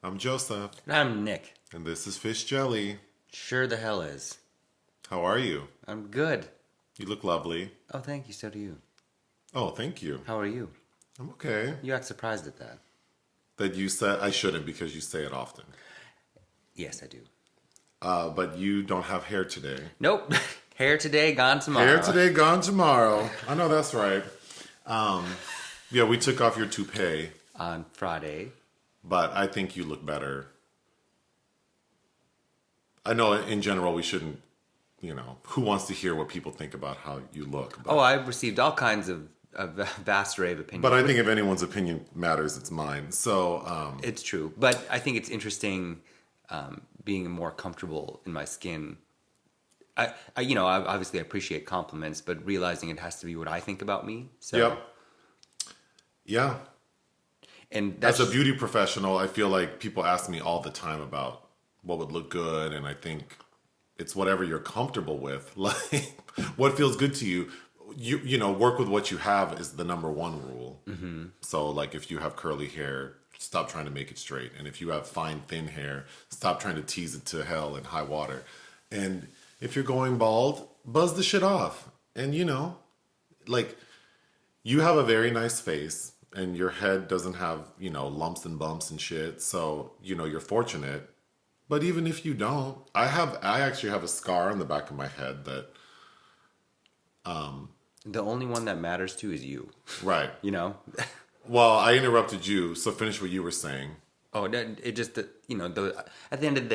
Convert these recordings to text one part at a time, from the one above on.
I'm Joseph, And I'm Nick. and this is Fish Jelly. Sure the hell is. How are you? I'm good. You look lovely. Oh, thank you. So do you. Oh, thank you. How are you? I'm okay. You act surprised at that. That you said I shouldn't because you say it often. Yes, I do. But you don't have hair today. Nope. Hair today, gone tomorrow. Hair today, gone tomorrow. I know that's right. Yeah, we took off your toupee, On Friday. but I think you look better. I know in general we shouldn't, who wants to hear what people think about how you look? But, Oh, I received all kinds of a vast array of opinions. but I think if anyone's opinion matters, it's mine. So, It's true. But I think it's interesting being more comfortable in my skin. I obviously appreciate compliments, but realizing it has to be what I think about me. So, yep. Yeah. And As that's a beauty professional, I feel like people ask me all the time about what would look good, and I think it's whatever you're comfortable with. Like, what feels good to you. You work with what you have is the number one rule. Mm-hmm. So, like, if you have curly hair, stop trying to make it straight. And if you have fine, thin hair, stop trying to tease it to hell and high water. And if you're going bald, buzz the shit off. And, like, you have a very nice face. And your head doesn't have, lumps and bumps and shit. So, you're fortunate. But even if you don't, I actually have a scar on the back of my head that, the only one that matters to is you. right. Well, I interrupted you, so finish what you were saying. Oh, it just at the end of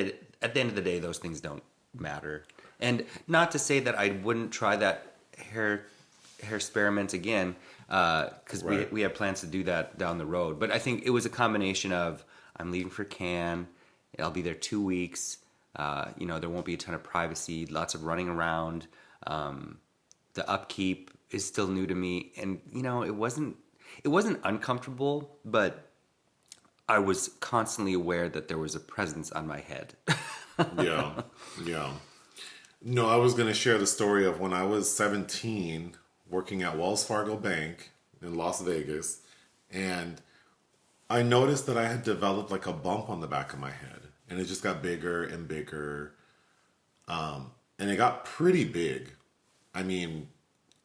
the day, those things don't matter. And not to say that I wouldn't try that hair experiment again, because Right. we have plans to do that down the road. But I think it was a combination of I'm leaving for Cannes. I'll be there 2 weeks. There won't be a ton of privacy, lots of running around. The upkeep is still new to me, and it wasn't uncomfortable, but I was constantly aware that there was a presence on my head. Yeah. Yeah. No, I was going to share the story of when I was 17 working at Wells Fargo Bank in Las Vegas, and I noticed that I had developed like a bump on the back of my head, and it just got bigger and bigger, and it got pretty big. I mean,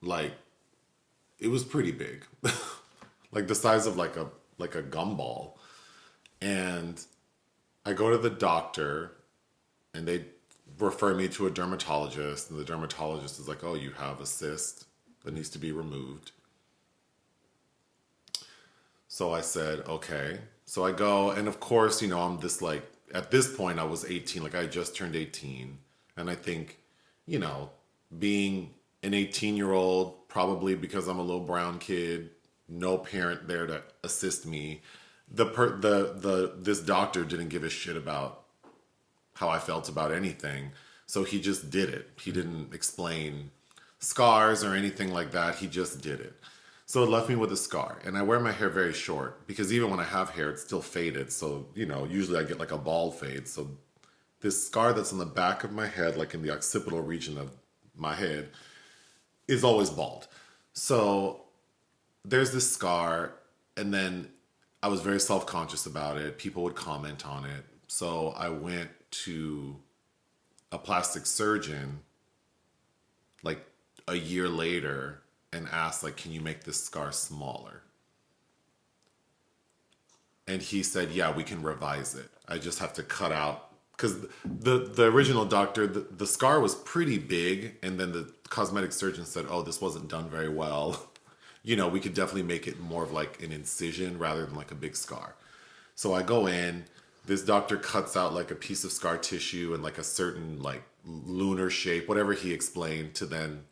like, it was pretty big, like the size of like a gumball. And I go to the doctor, and they refer me to a dermatologist, and the dermatologist is like, "Oh, you have a cyst that needs to be removed." So I said, "Okay." So I go, and of course, I'm this like, at this point I was 18, like I just turned 18, and I think, being an 18-year-old, probably because I'm a little brown kid, no parent there to assist me. This doctor didn't give a shit about how I felt about anything, so he just did it. He didn't explain scars or anything like that. He just did it. So it left me with a scar, and I wear my hair very short because even when I have hair, it's still faded. So usually I get like a bald fade. So this scar that's on the back of my head, like in the occipital region of my head, is always bald. So there's this scar, and then I was very self-conscious about it. People would comment on it. So I went to a plastic surgeon like a year later and asked, like, can you make this scar smaller? And he said, yeah, we can revise it. I just have to cut out, because the original doctor, the scar was pretty big, and then the cosmetic surgeon said, oh, this wasn't done very well. We could definitely make it more of like an incision rather than like a big scar. So I go in, this doctor cuts out like a piece of scar tissue and like a certain like lunar shape, whatever he explained, to then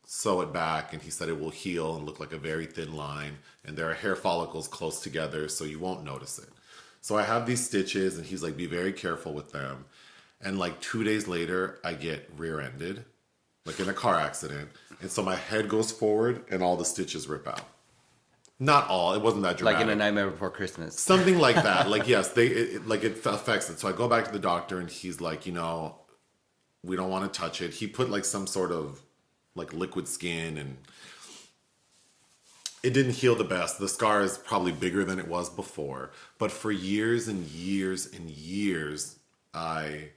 sew it back. And he said it will heal and look like a very thin line. And there are hair follicles close together, so you won't notice it. So I have these stitches, and he's like, be very careful with them. And like 2 days later, I get rear-ended, like in a car accident. And so my head goes forward and all the stitches rip out. Not all, it wasn't that dramatic. like in A Nightmare Before Christmas. Something like that. Like, yes, it affects it. So I go back to the doctor, and he's like, we don't want to touch it. He put like some sort of like liquid skin, and it didn't heal the best. The scar is probably bigger than it was before. But for years and years and years, I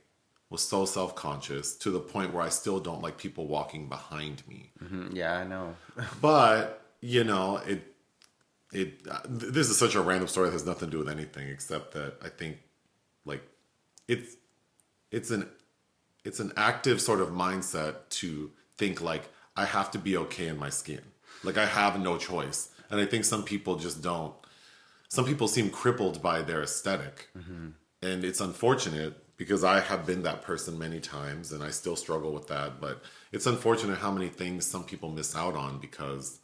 was so self-conscious to the point where I still don't like people walking behind me. Yeah, I know. But, you know, this is such a random story that has nothing to do with anything except that I think like it's an active sort of mindset to think like I have to be okay in my skin. Like I have no choice. And I think some people just don't. Some people seem crippled by their aesthetic. And it's unfortunate because I have been that person many times and I still struggle with that. But it's unfortunate how many things some people miss out on because,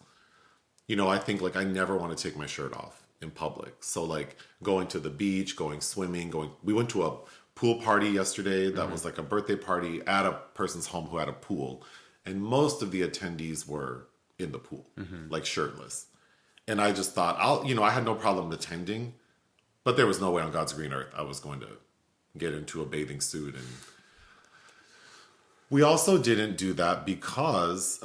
you know, I think like I never want to take my shirt off in public. So like going to the beach, going swimming, we went to a pool party yesterday that was like a birthday party at a person's home who had a pool. And most of the attendees were in the pool, like shirtless. And I just thought, I had no problem attending, but there was no way on God's green earth I was going to get into a bathing suit. And we also didn't do that because,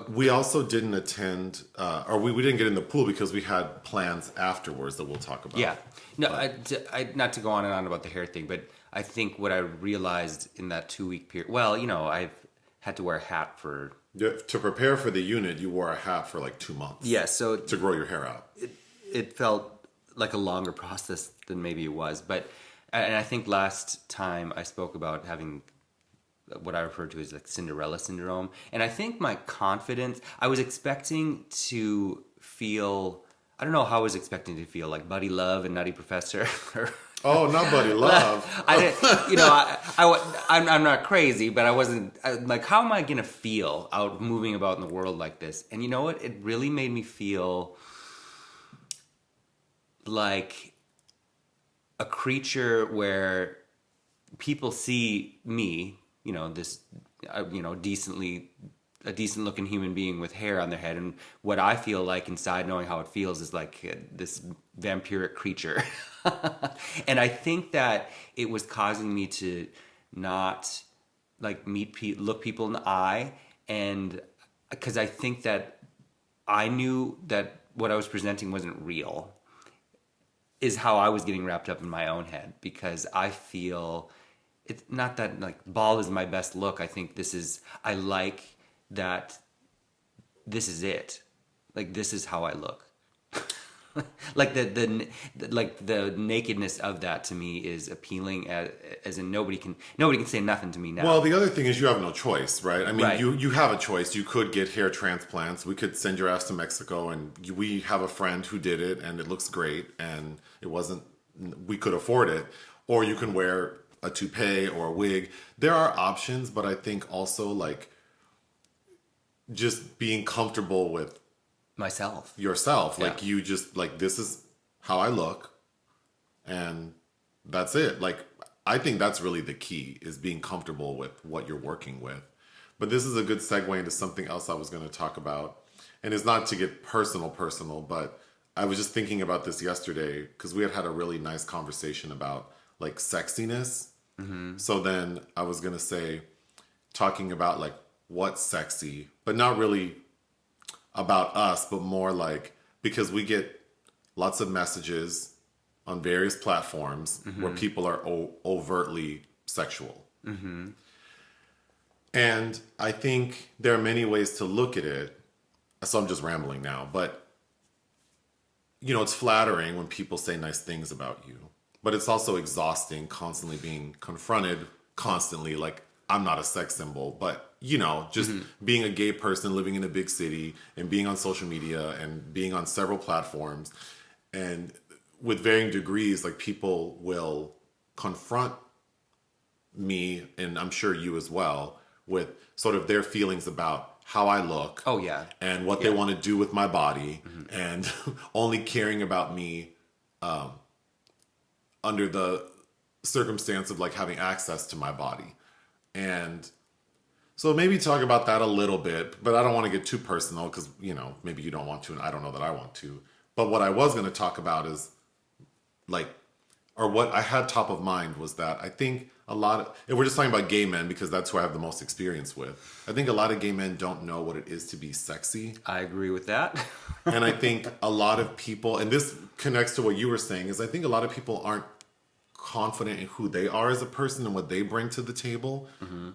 we also didn't attend, we didn't get in the pool because we had plans afterwards that we'll talk about. Yeah. No, I not to go on and on about the hair thing, but I think what I realized in that 2-week period, well, you know, I've had to wear a hat for... To prepare for the unit, you wore a hat for like 2 months. Yeah, so... To grow your hair out. It felt like a longer process than maybe it was. But, and I think last time I spoke about having what I refer to as like Cinderella syndrome. And I think my confidence, I was expecting to feel, I don't know how I was expecting to feel, like Buddy Love and Nutty Professor. Oh, not Buddy Love. I didn't, you know, I'm not crazy, but I wasn't, like, how am I going to feel out moving about in the world like this? And you know what? It really made me feel like a creature where people see me, you know, this, you know, a decent looking human being with hair on their head. And what I feel like inside, knowing how it feels, is like this vampiric creature. And I think that it was causing me to not like look people in the eye. And because I think that I knew that what I was presenting wasn't real, is how I was getting wrapped up in my own head, because I feel it's not that like bald is my best look. I think I like that this is it. Like, this is how I look. Like the nakedness of that to me is appealing, as in nobody can say nothing to me now. Well, the other thing is you have no choice, right? I mean, right. You have a choice. You could get hair transplants. We could send your ass to Mexico, and we have a friend who did it, and it looks great, and we could afford it. Or you can wear a toupee or a wig. There are options, but I think also like just being comfortable with yourself, like you just like, this is how I look and that's it. Like, I think that's really the key, is being comfortable with what you're working with. But this is a good segue into something else I was going to talk about, and it's not to get personal, but I was just thinking about this yesterday because we had a really nice conversation about like sexiness. So then I was going to say, talking about like what's sexy, but not really about us, but more like, because we get lots of messages on various platforms where people are overtly sexual. And I think there are many ways to look at it. So I'm just rambling now, but you know, it's flattering when people say nice things about you, but it's also exhausting constantly being confronted constantly. Like, I'm not a sex symbol, but you know, just being a gay person living in a big city and being on social media and being on several platforms, and with varying degrees, like people will confront me, and I'm sure you as well, with sort of their feelings about how I look. Oh yeah. And what they want to do with my body, and only caring about me under the circumstance of like having access to my body. And so maybe talk about that a little bit, but I don't want to get too personal because, you know, maybe you don't want to, and I don't know that I want to. But what I was going to talk about is like, or what I had top of mind was that I think if we're just talking about gay men because that's who I have the most experience with, I think a lot of gay men don't know what it is to be sexy. I agree with that. And I think a lot of people, and this connects to what you were saying, is I think a lot of people aren't confident in who they are as a person and what they bring to the table.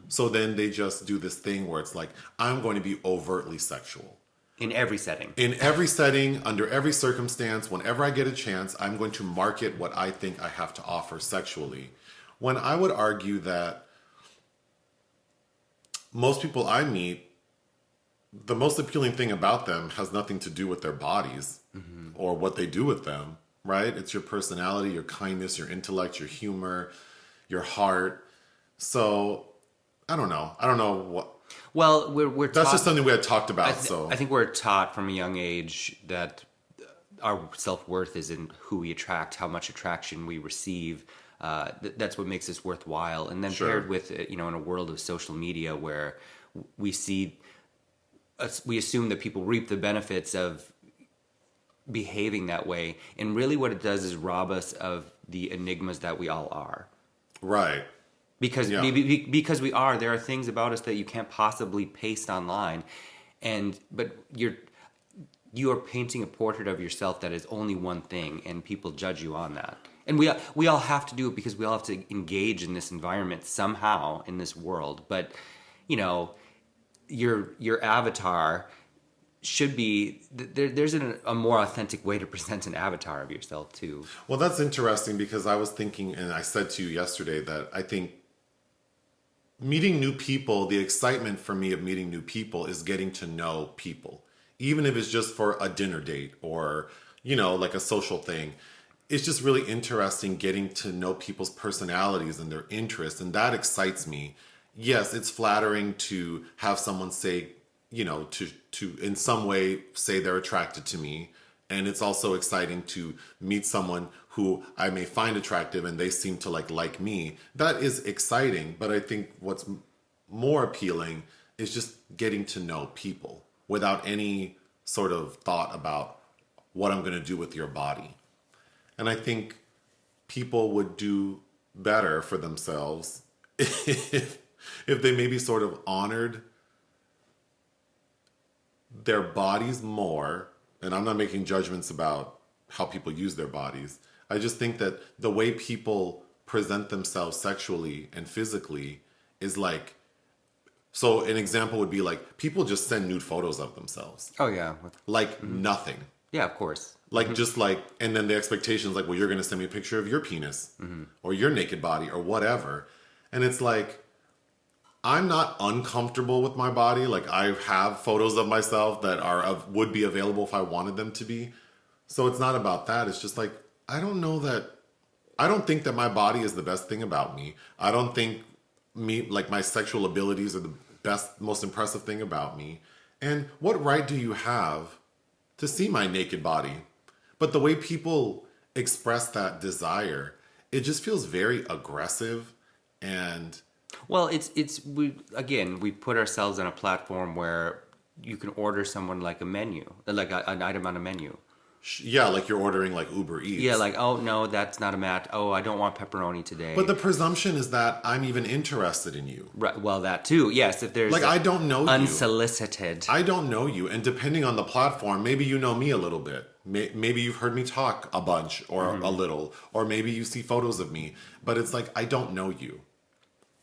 So then they just do this thing where it's like, I'm going to be overtly sexual. In every setting. In every setting, under every circumstance, whenever I get a chance, I'm going to market what I think I have to offer sexually. When I would argue that most people I meet, the most appealing thing about them has nothing to do with their bodies or what they do with them, right? It's your personality, your kindness, your intellect, your humor, your heart. So I don't know. I don't know what. Well, we're That's taught, just something we had talked about. I think we're taught from a young age that our self-worth is in who we attract, how much attraction we receive. That's what makes us worthwhile. And then paired with, in a world of social media where we assume that people reap the benefits of behaving that way. And really what it does is rob us of the enigmas that we all are. Right. Because we are. There are things about us that you can't possibly paste online. But you are painting a portrait of yourself that is only one thing, and people judge you on that. And we all have to do it because we all have to engage in this environment somehow in this world. But your avatar should be there's a more authentic way to present an avatar of yourself too. Well, that's interesting because I was thinking, and I said to you yesterday that I think meeting new people, the excitement for me of meeting new people is getting to know people, even if it's just for a dinner date or like a social thing. It's just really interesting getting to know people's personalities and their interests, and that excites me. Yes, it's flattering to have someone say, to in some way say they're attracted to me. And it's also exciting to meet someone who I may find attractive and they seem to like me. That is exciting. But I think what's more appealing is just getting to know people without any sort of thought about what I'm going to do with your body. And I think people would do better for themselves if they maybe sort of honored their bodies more. And I'm not making judgments about how people use their bodies. I just think that the way people present themselves sexually and physically is like, so an example would be like, people just send nude photos of themselves. Oh, yeah. Like nothing. Yeah, of course. Like just like, and then the expectation is like, well, you're going to send me a picture of your penis or your naked body or whatever. And it's like, I'm not uncomfortable with my body. Like I have photos of myself that would be available if I wanted them to be. So it's not about that. It's just like, I don't think that my body is the best thing about me. I don't think my sexual abilities are the best, most impressive thing about me. And what right do you have to see my naked body? But the way people express that desire, it just feels very aggressive. And well, we put ourselves on a platform where you can order someone like a menu, like an item on a menu. Yeah, like you're ordering like Uber Eats. Yeah, like, oh no, that's not a match. Oh, I don't want pepperoni today. But the presumption is that I'm even interested in you. Right. Well, that too. Yes, if there's I don't know unsolicited. I don't know you, and depending on the platform, maybe you know me a little bit. Maybe you've heard me talk a bunch or a little, or maybe you see photos of me. But it's like I don't know you.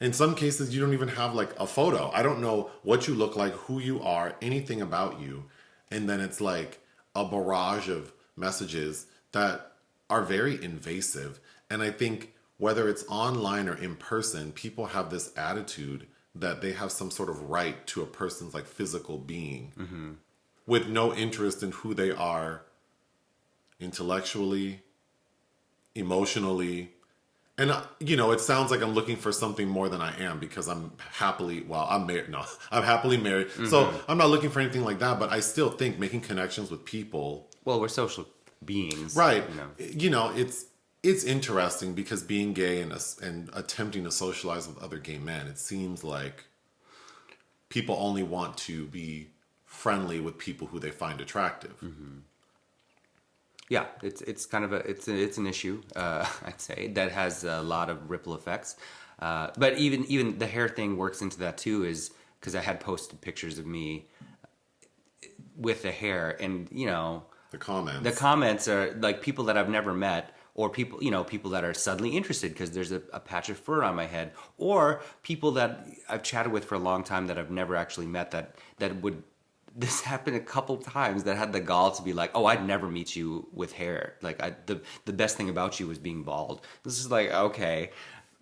In some cases, you don't even have like a photo. I don't know what you look like, who you are, anything about you, and then it's like a barrage of messages that are very invasive. And I think whether it's online or in person, people have this attitude that they have some sort of right to a person's like physical being with no interest in who they are intellectually, emotionally. And, it sounds like I'm looking for something more than I am because I'm happily married. No, I'm happily married. So I'm not looking for anything like that, but I still think making connections with people. Well, we're social beings. Right. It's interesting because being gay and attempting to socialize with other gay men, it seems like people only want to be friendly with people who they find attractive. Yeah, it's kind of it's an issue, I'd say, that has a lot of ripple effects. But even the hair thing works into that too, is because I had posted pictures of me with the hair, and the comments are like people that I've never met, or people that are suddenly interested because there's a patch of fur on my head, or people that I've chatted with for a long time that I've never actually met that would. This happened a couple times, that had the gall to be like, "Oh, I'd never meet you with hair. Like, the best thing about you was being bald." This is like, okay,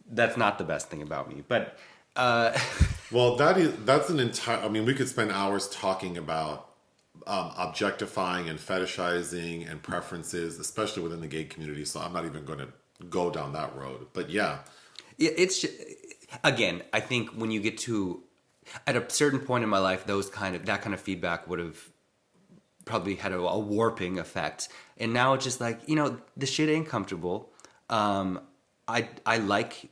that's not the best thing about me, but well, that's an entire. I mean, we could spend hours talking about objectifying and fetishizing and preferences, especially within the gay community. So I'm not even going to go down that road. But yeah, it's just, again, I think when you get to at a certain point in my life, that kind of feedback would have probably had a warping effect. And now it's just like, the shit ain't comfortable. I like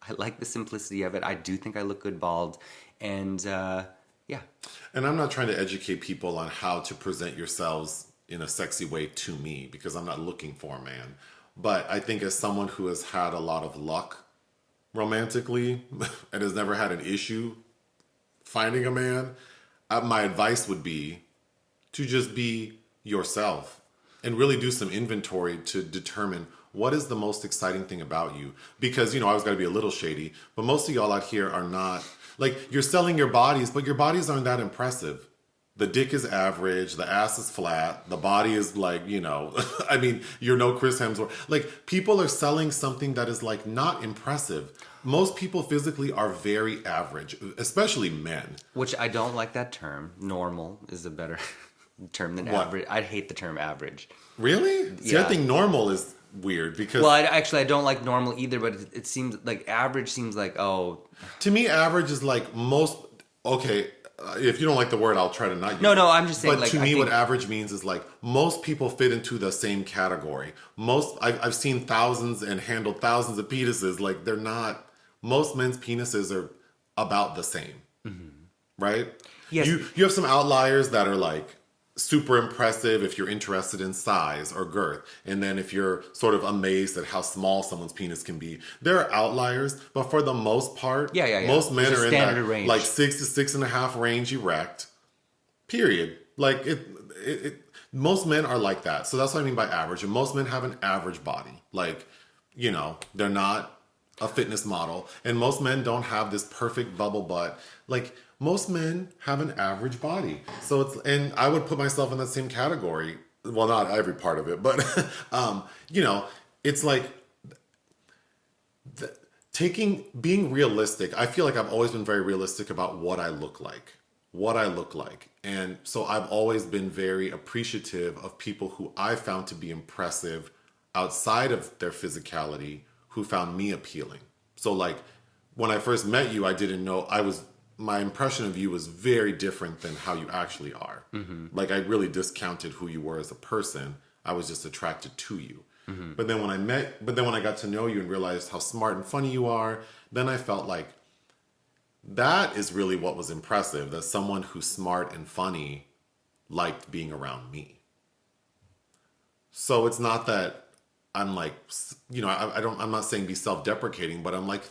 I like the simplicity of it. I do think I look good bald, and yeah. And I'm not trying to educate people on how to present yourselves in a sexy way to me, because I'm not looking for a man. But I think as someone who has had a lot of luck romantically and has never had an issue finding a man, my advice would be to just be yourself and really do some inventory to determine what is the most exciting thing about you. Because, I always got to be a little shady, but most of y'all out here are not, like, you're selling your bodies, but your bodies aren't that impressive. The dick is average, the ass is flat, the body is like, I mean, you're no Chris Hemsworth. Like, people are selling something that is like not impressive. Most people physically are very average, especially men. Which I don't like that term. Normal is a better term than average. I hate the term average. Really? See, Yeah. I think normal is weird because... Well, I don't like normal either, but it seems like average seems like, oh... To me, average is like most... Okay, if you don't like the word, I'll try to not use it. No, I'm just saying... But to me, what average means is like most people fit into the same category. I've seen thousands and handled thousands of penises. Like, they're not... Most men's penises are about the same, right? Yes. You have some outliers that are like super impressive if you're interested in size or girth. And then if you're sort of amazed at how small someone's penis can be. There are outliers, but for the most part, most men are in that range. Like 6 to 6.5 range erect, period. Like most men are like that. So that's what I mean by average. And most men have an average body. Like, they're not a fitness model, and most men don't have this perfect bubble butt. Like, most men have an average body. So and I would put myself in that same category. Well, not every part of it, but it's like being realistic. I feel like I've always been very realistic about what I look like. And so I've always been very appreciative of people who I found to be impressive outside of their physicality, who found me appealing. So like when I first met you, I didn't know my impression of you was very different than how you actually are. Mm-hmm. Like I really discounted who you were as a person. I was just attracted to you. Mm-hmm. But then when I got to know you and realized how smart and funny you are, then I felt like that is really what was impressive, that someone who's smart and funny liked being around me. So it's not that I'm like, I'm not saying be self-deprecating, but I'm like,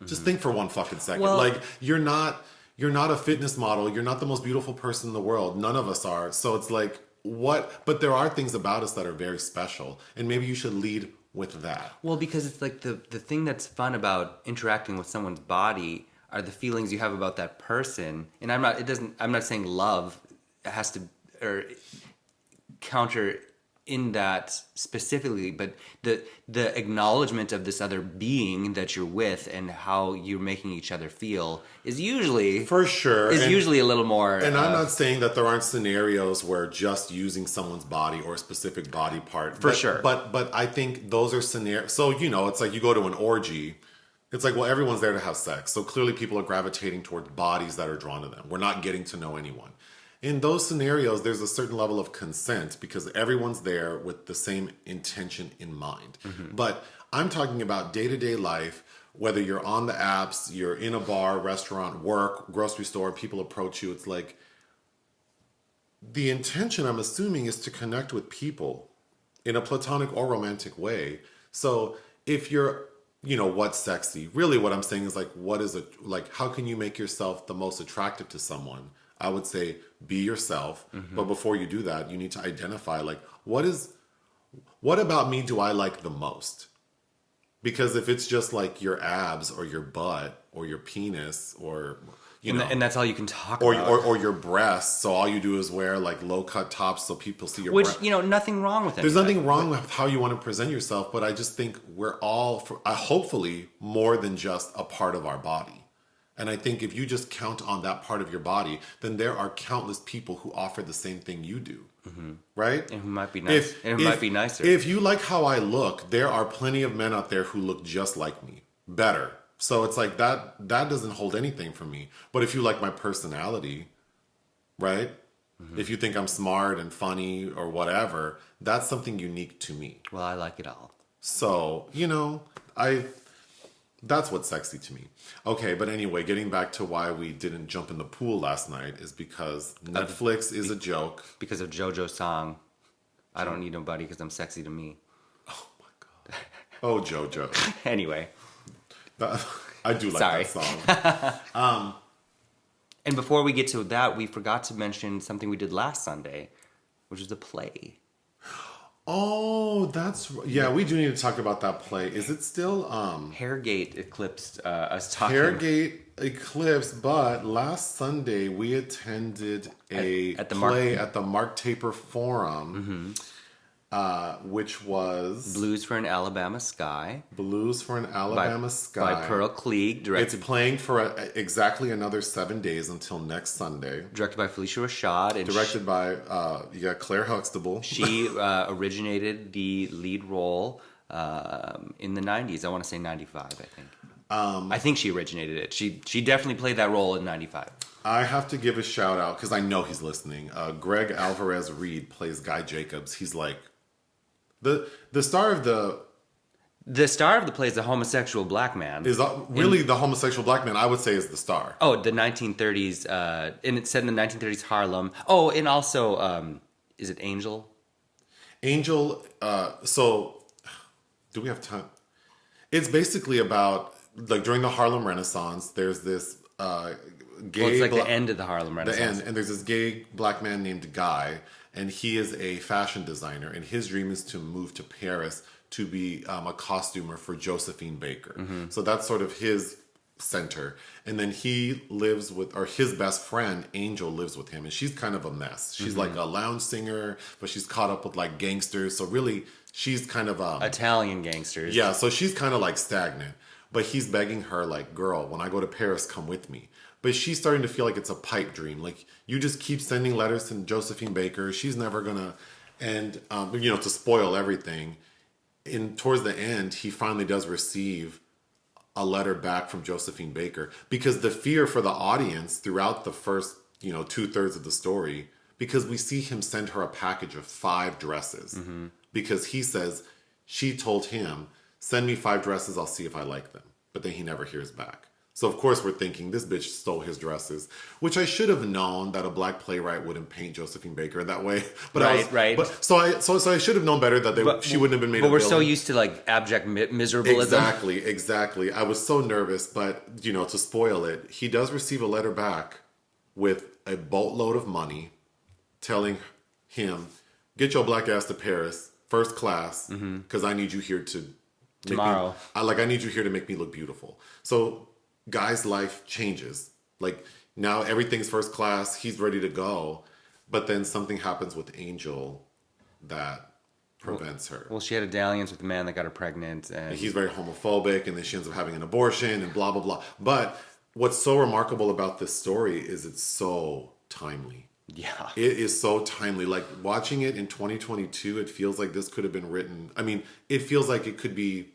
just think for one fucking second. Well, like you're not a fitness model. You're not the most beautiful person in the world. None of us are. So it's like, but there are things about us that are very special, and maybe you should lead with that. Well, because it's like the thing that's fun about interacting with someone's body are the feelings you have about that person. And I'm not saying love has to, or counter in that specifically, but the acknowledgement of this other being that you're with and how you're making each other feel is usually for sure usually a little more. And I'm not saying that there aren't scenarios where just using someone's body or a specific body part sure, but I think those are scenarios. So it's like you go to an orgy. It's like, well, everyone's there to have sex, so clearly people are gravitating towards bodies that are drawn to them. We're not getting to know anyone. In those scenarios, there's a certain level of consent because everyone's there with the same intention in mind. Mm-hmm. But I'm talking about day-to-day life, whether you're on the apps, you're in a bar, restaurant, work, grocery store, people approach you. It's like the intention, I'm assuming, is to connect with people. in a platonic or romantic way. So if you're, what's sexy? Really what I'm saying is like, what is it? Like, how can you make yourself the most attractive to someone? I would say be yourself. But before you do that, you need to identify like, what about me do I like the most? Because if it's just like your abs or your butt or your penis or, and that's all you can talk or, about. or your breasts. So all you do is wear like low cut tops so people see your breasts. Which, nothing wrong with it. There's nothing wrong with how you want to present yourself, but I just think we're all, hopefully, more than just a part of our body. And I think if you just count on that part of your body, then there are countless people who offer the same thing you do. Right? And who might be nice. Might be nicer. If you like how I look, there are plenty of men out there who look just like me. Better. So it's like that doesn't hold anything from me. But if you like my personality, right? If you think I'm smart and funny or whatever, that's something unique to me. Well, I like it all. So, that's what's sexy to me. Okay, but anyway, getting back to why we didn't jump in the pool last night is because Netflix is a joke. Because of JoJo's song, I don't need nobody because I'm sexy to me. Oh my God. Oh, JoJo. Anyway. I do like that song. And before we get to that, we forgot to mention something we did last Sunday, which was a play. Oh, yeah, we do need to talk about that play. Is it still Hairgate eclipsed us talking. Hairgate eclipsed, but last Sunday we attended a play at the Mark Taper Forum, which was Blues for an Alabama Sky. Blues for an Alabama Sky. By Pearl Cleage. It's playing for exactly another 7 days until next Sunday. Directed by Felicia Rashad. And directed by, Claire Huxtable. She originated the lead role in the 90s. I want to say 95, I think. I think she originated it. She definitely played that role in 95. I have to give a shout out, because I know he's listening. Greg Alvarez Reed plays Guy Jacobs. He's like, the star of the play is a homosexual black man. Is really the homosexual black man, I would say, is the star. Oh, the 1930s, and it's set in the 1930s Harlem. Oh, and also, is it Angel? Angel, so, do we have time? It's basically about, like, during the Harlem Renaissance, there's this gay... Well, it's like the end of the Harlem Renaissance. And there's this gay black man named Guy, and he is a fashion designer, and his dream is to move to Paris to be a costumer for Josephine Baker. So that's sort of his center. And then he lives with, or his best friend, Angel, lives with him, and she's kind of a mess. She's like a lounge singer, but she's caught up with like gangsters. So really, she's kind of... Italian gangsters. Yeah, so she's kind of like stagnant. But he's begging her like, girl, when I go to Paris, come with me. But she's starting to feel like it's a pipe dream. Like, you just keep sending letters to Josephine Baker. She's never gonna... And, to spoil everything, towards the end, he finally does receive a letter back from Josephine Baker. Because the fear for the audience throughout the first, 2/3 of the story, because we see him send her a package of 5 dresses. Because he says, she told him, send me 5 dresses, I'll see if I like them. But then he never hears back. So, of course, we're thinking this bitch stole his dresses, which I should have known that a black playwright wouldn't paint Josephine Baker that way. But right. But so I should have known better that she wouldn't have been made. But we're so used to like abject miserableism. Exactly. I was so nervous, but to spoil it, he does receive a letter back with a boatload of money, telling him, "Get your black ass to Paris, first class, because I need you here tomorrow. I need you here to make me look beautiful." So Guy's life changes. Like, now everything's first class. He's ready to go. But then something happens with Angel that prevents her. Well, she had a dalliance with the man that got her pregnant. And he's very homophobic. And then she ends up having an abortion and blah, blah, blah. But what's so remarkable about this story is it's so timely. Yeah. It is so timely. Like, watching it in 2022, it feels like this could have been written. I mean, it feels like it could be...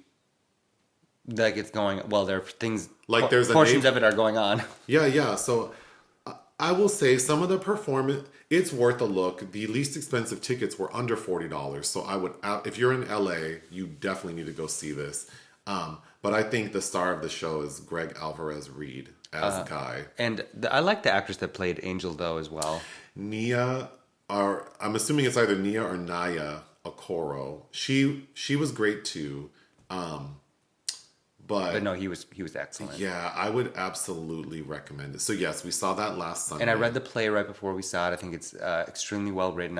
Like it's going... Well, there are things... Like there's portions of it are going on. Yeah. So I will say some of the performance... It's worth a look. The least expensive tickets were under $40. So I would... If you're in LA, you definitely need to go see this. But I think the star of the show is Greg Alvarez Reed as Guy. And I like the actress that played Angel, though, as well. Nia... I'm assuming it's either Nia or Naya Okoro. She was great too. But no, he was excellent. Yeah, I would absolutely recommend it. So yes, we saw that last Sunday. And I read the play right before we saw it. I think it's extremely well written.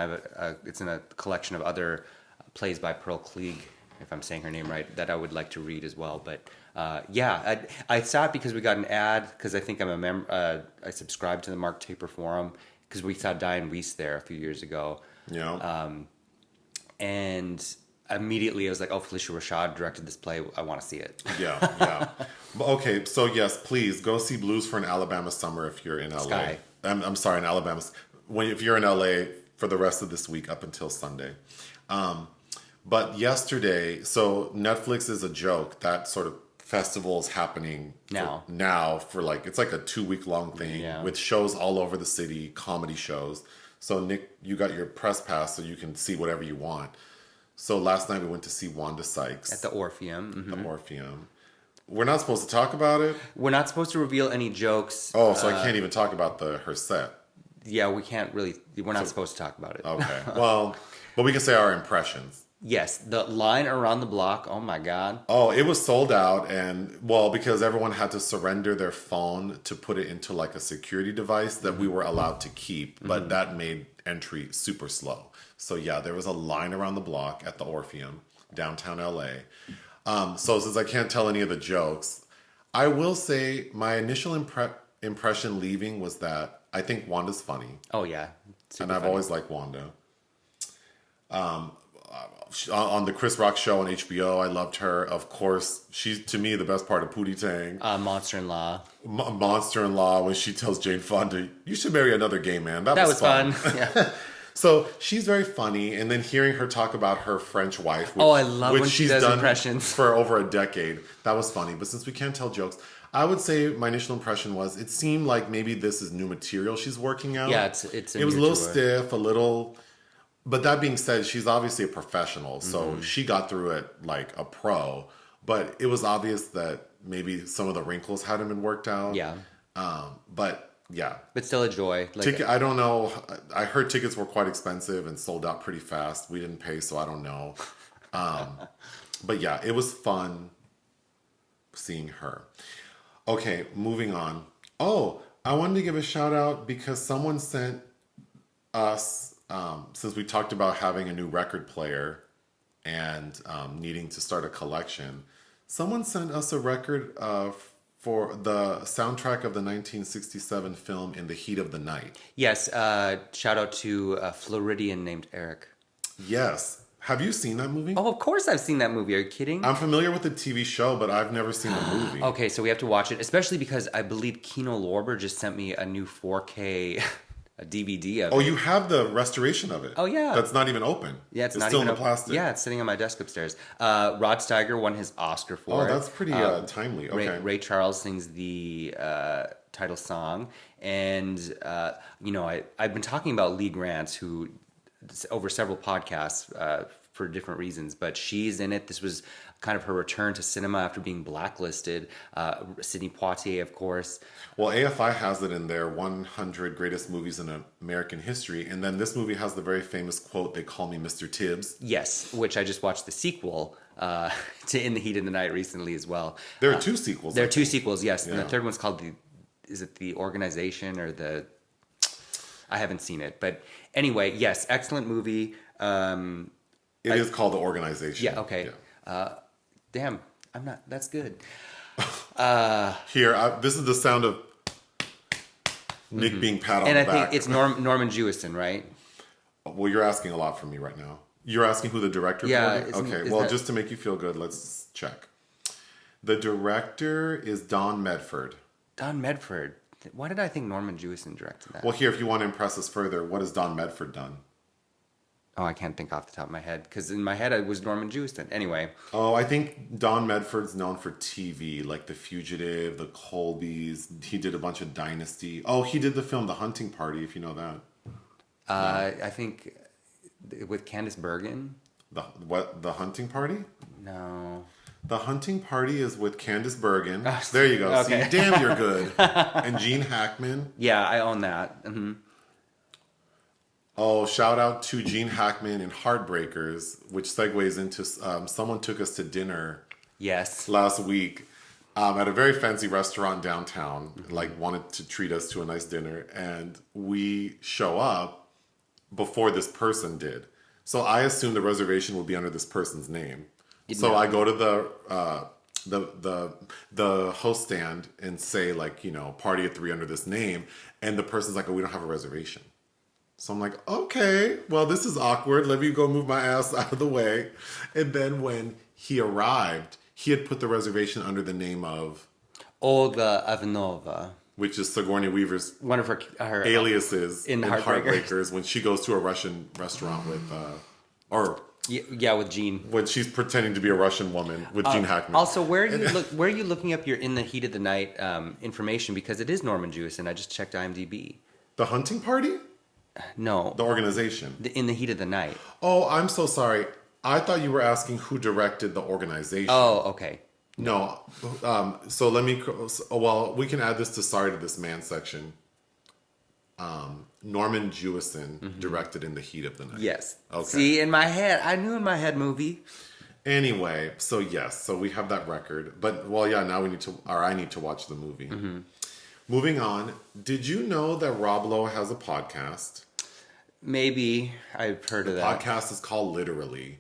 It's in a collection of other plays by Pearl Cleage, if I'm saying her name right, that I would like to read as well. But I saw it because we got an ad, because I think I'm a member. I subscribed to the Mark Taper Forum because we saw Diane Weiss there a few years ago. Yeah. And immediately I was like, oh, Felicia Rashad directed this play. I want to see it. Yeah. Okay, so yes, please go see Blues for an Alabama Summer if you're in LA. Sky. I'm sorry, in Alabama. If you're in LA for the rest of this week up until Sunday. But yesterday, so Netflix is a joke. That sort of festival is happening now for like, it's like a 2-week long thing with shows all over the city, comedy shows. So Nick, you got your press pass so you can see whatever you want. So last night we went to see Wanda Sykes. At the Orpheum. Mm-hmm. The Orpheum. We're not supposed to talk about it? We're not supposed to reveal any jokes. Oh, so I can't even talk about her set. Yeah, we can't really. We're not supposed to talk about it. Okay. Well, but we can say our impressions. Yes, the line around the block, oh my God. Oh, it was sold out, and because everyone had to surrender their phone to put it into like a security device that we were allowed to keep, but that made entry super slow. So yeah, there was a line around the block at the Orpheum, downtown LA. So since I can't tell any of the jokes, I will say my initial impression leaving was that I think Wanda's funny. Oh yeah. And I've always liked Wanda. On the Chris Rock show on HBO, I loved her. Of course, she's, to me, the best part of Pootie Tang. Monster-in-Law. Monster-in-Law, when she tells Jane Fonda, you should marry another gay man. That was fun. Yeah. So she's very funny. And then hearing her talk about her French wife, I love when she does impressions. For over a decade. That was funny. But since we can't tell jokes, I would say my initial impression was it seemed like maybe this is new material she's working out. Yeah, it was a little stiff, a little... But that being said, she's obviously a professional, so she got through it like a pro. But it was obvious that maybe some of the wrinkles hadn't been worked out. Yeah. But yeah. But still a joy. I don't know. I heard tickets were quite expensive and sold out pretty fast. We didn't pay, so I don't know. But yeah, it was fun seeing her. Okay, moving on. Oh, I wanted to give a shout out because someone sent us... since we talked about having a new record player and needing to start a collection, someone sent us a record for the soundtrack of the 1967 film In the Heat of the Night. Yes, shout out to a Floridian named Eric. Yes. Have you seen that movie? Oh, of course I've seen that movie. Are you kidding? I'm familiar with the TV show, but I've never seen the movie. Okay, so we have to watch it, especially because I believe Kino Lorber just sent me a new 4K... a DVD of it. Oh, you have the restoration of it. Oh, yeah. That's not even open. Yeah, it's not still even in the plastic. Yeah, it's sitting on my desk upstairs. Rod Steiger won his Oscar for it. Oh, that's pretty timely. Okay. Ray Charles sings the title song. And, I've been talking about Lee Grant, who, over several podcasts for different reasons, but she's in it. This was kind of her return to cinema after being blacklisted. Sidney Poitier, of course. Well, AFI has it in their 100 greatest movies in American history. And then this movie has the very famous quote, "They call me Mr. Tibbs." Yes, which I just watched the sequel to In the Heat of the Night recently as well. There are two sequels. There are two sequels, yes. Yeah. And the third one's called The Organization or the... I haven't seen it. But anyway, yes, excellent movie. It is called The Organization. Yeah, okay. Yeah. Damn, I'm not... That's good. Here, this is the sound of Nick being pat on the back. And I think it's Norman Jewison, right? Well, you're asking a lot from me right now. You're asking who the director for it? Okay, well, just to make you feel good, let's check. The director is Don Medford. Don Medford. Why did I think Norman Jewison directed that? Well, here, if you want to impress us further, what has Don Medford done? Oh, I can't think off the top of my head, because in my head it was Norman Jewison. Anyway. Oh, I think Don Medford's known for TV, like The Fugitive, The Colbys. He did a bunch of Dynasty. Oh, he did the film The Hunting Party, if you know that. I think with Candice Bergen. The Hunting Party? No. The Hunting Party is with Candice Bergen. There you go. Okay. See, damn, you're good. And Gene Hackman. Yeah, I own that. Mm-hmm. Oh, shout out to Gene Hackman and Heartbreakers, which segues into someone took us to dinner Yes. last week at a very fancy restaurant downtown, like wanted to treat us to a nice dinner. And we show up before this person did. So I assumed the reservation would be under this person's name. So I go to the host stand and say, like, you know, party at 3 under this name. And the person's like, oh, we don't have a reservation. So I'm like, okay, well, this is awkward. Let me go move my ass out of the way. And then when he arrived, he had put the reservation under the name of Olga Ivanova, which is Sigourney Weaver's one of her aliases in in Heartbreakers. Heartbreakers when she goes to a Russian restaurant with, with Gene. when she's pretending to be a Russian woman with Gene Hackman. Also, where are you looking up your In the Heat of the Night information? Because it is Norman Jewison. I just checked IMDb. The hunting party? No. The organization. In the Heat of the Night. Oh, I'm so sorry. I thought you were asking who directed the organization. Oh, okay. No. So let me... Well, we can add this to Sorry to This Man section. Norman Jewison directed In the Heat of the Night. Yes. Okay. See, in my head, I knew in my head movie. Anyway, so yes, so we have that record. But, well, yeah, now I need to watch the movie. Mm-hmm. Moving on, did you know that Rob Lowe has a podcast? Maybe. I've heard of that. Podcast is called Literally.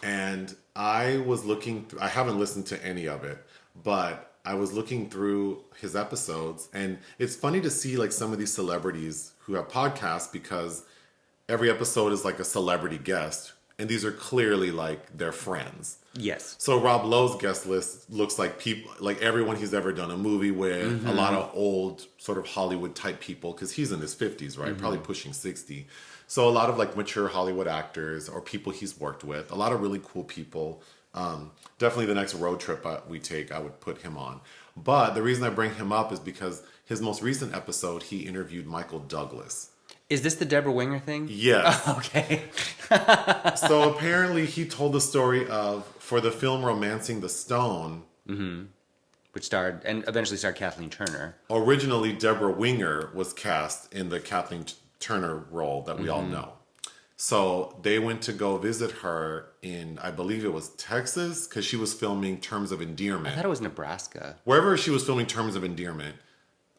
And I was looking, I haven't listened to any of it, but I was looking through his episodes. And it's funny to see like some of these celebrities who have podcasts because every episode is like a celebrity guest. And these are clearly like their friends. Yes. So Rob Lowe's guest list looks like people, like everyone he's ever done a movie with, a lot of old sort of Hollywood type people, because he's in his 50s, right? Probably pushing 60. So a lot of like mature Hollywood actors or people he's worked with, a lot of really cool people. Definitely the next road trip we take, I would put him on. But the reason I bring him up is because his most recent episode, he interviewed Michael Douglas. Is this the Debra Winger thing? Yes. Oh, okay. So apparently he told the story of, for the film Romancing the Stone, which starred, and eventually starred Kathleen Turner. originally Debra Winger was cast in the Kathleen Turner role that we all know. So they went to go visit her in, I believe it was Texas, because she was filming Terms of I Endearment. thought it was Nebraska. Wherever she was filming Terms of Endearment.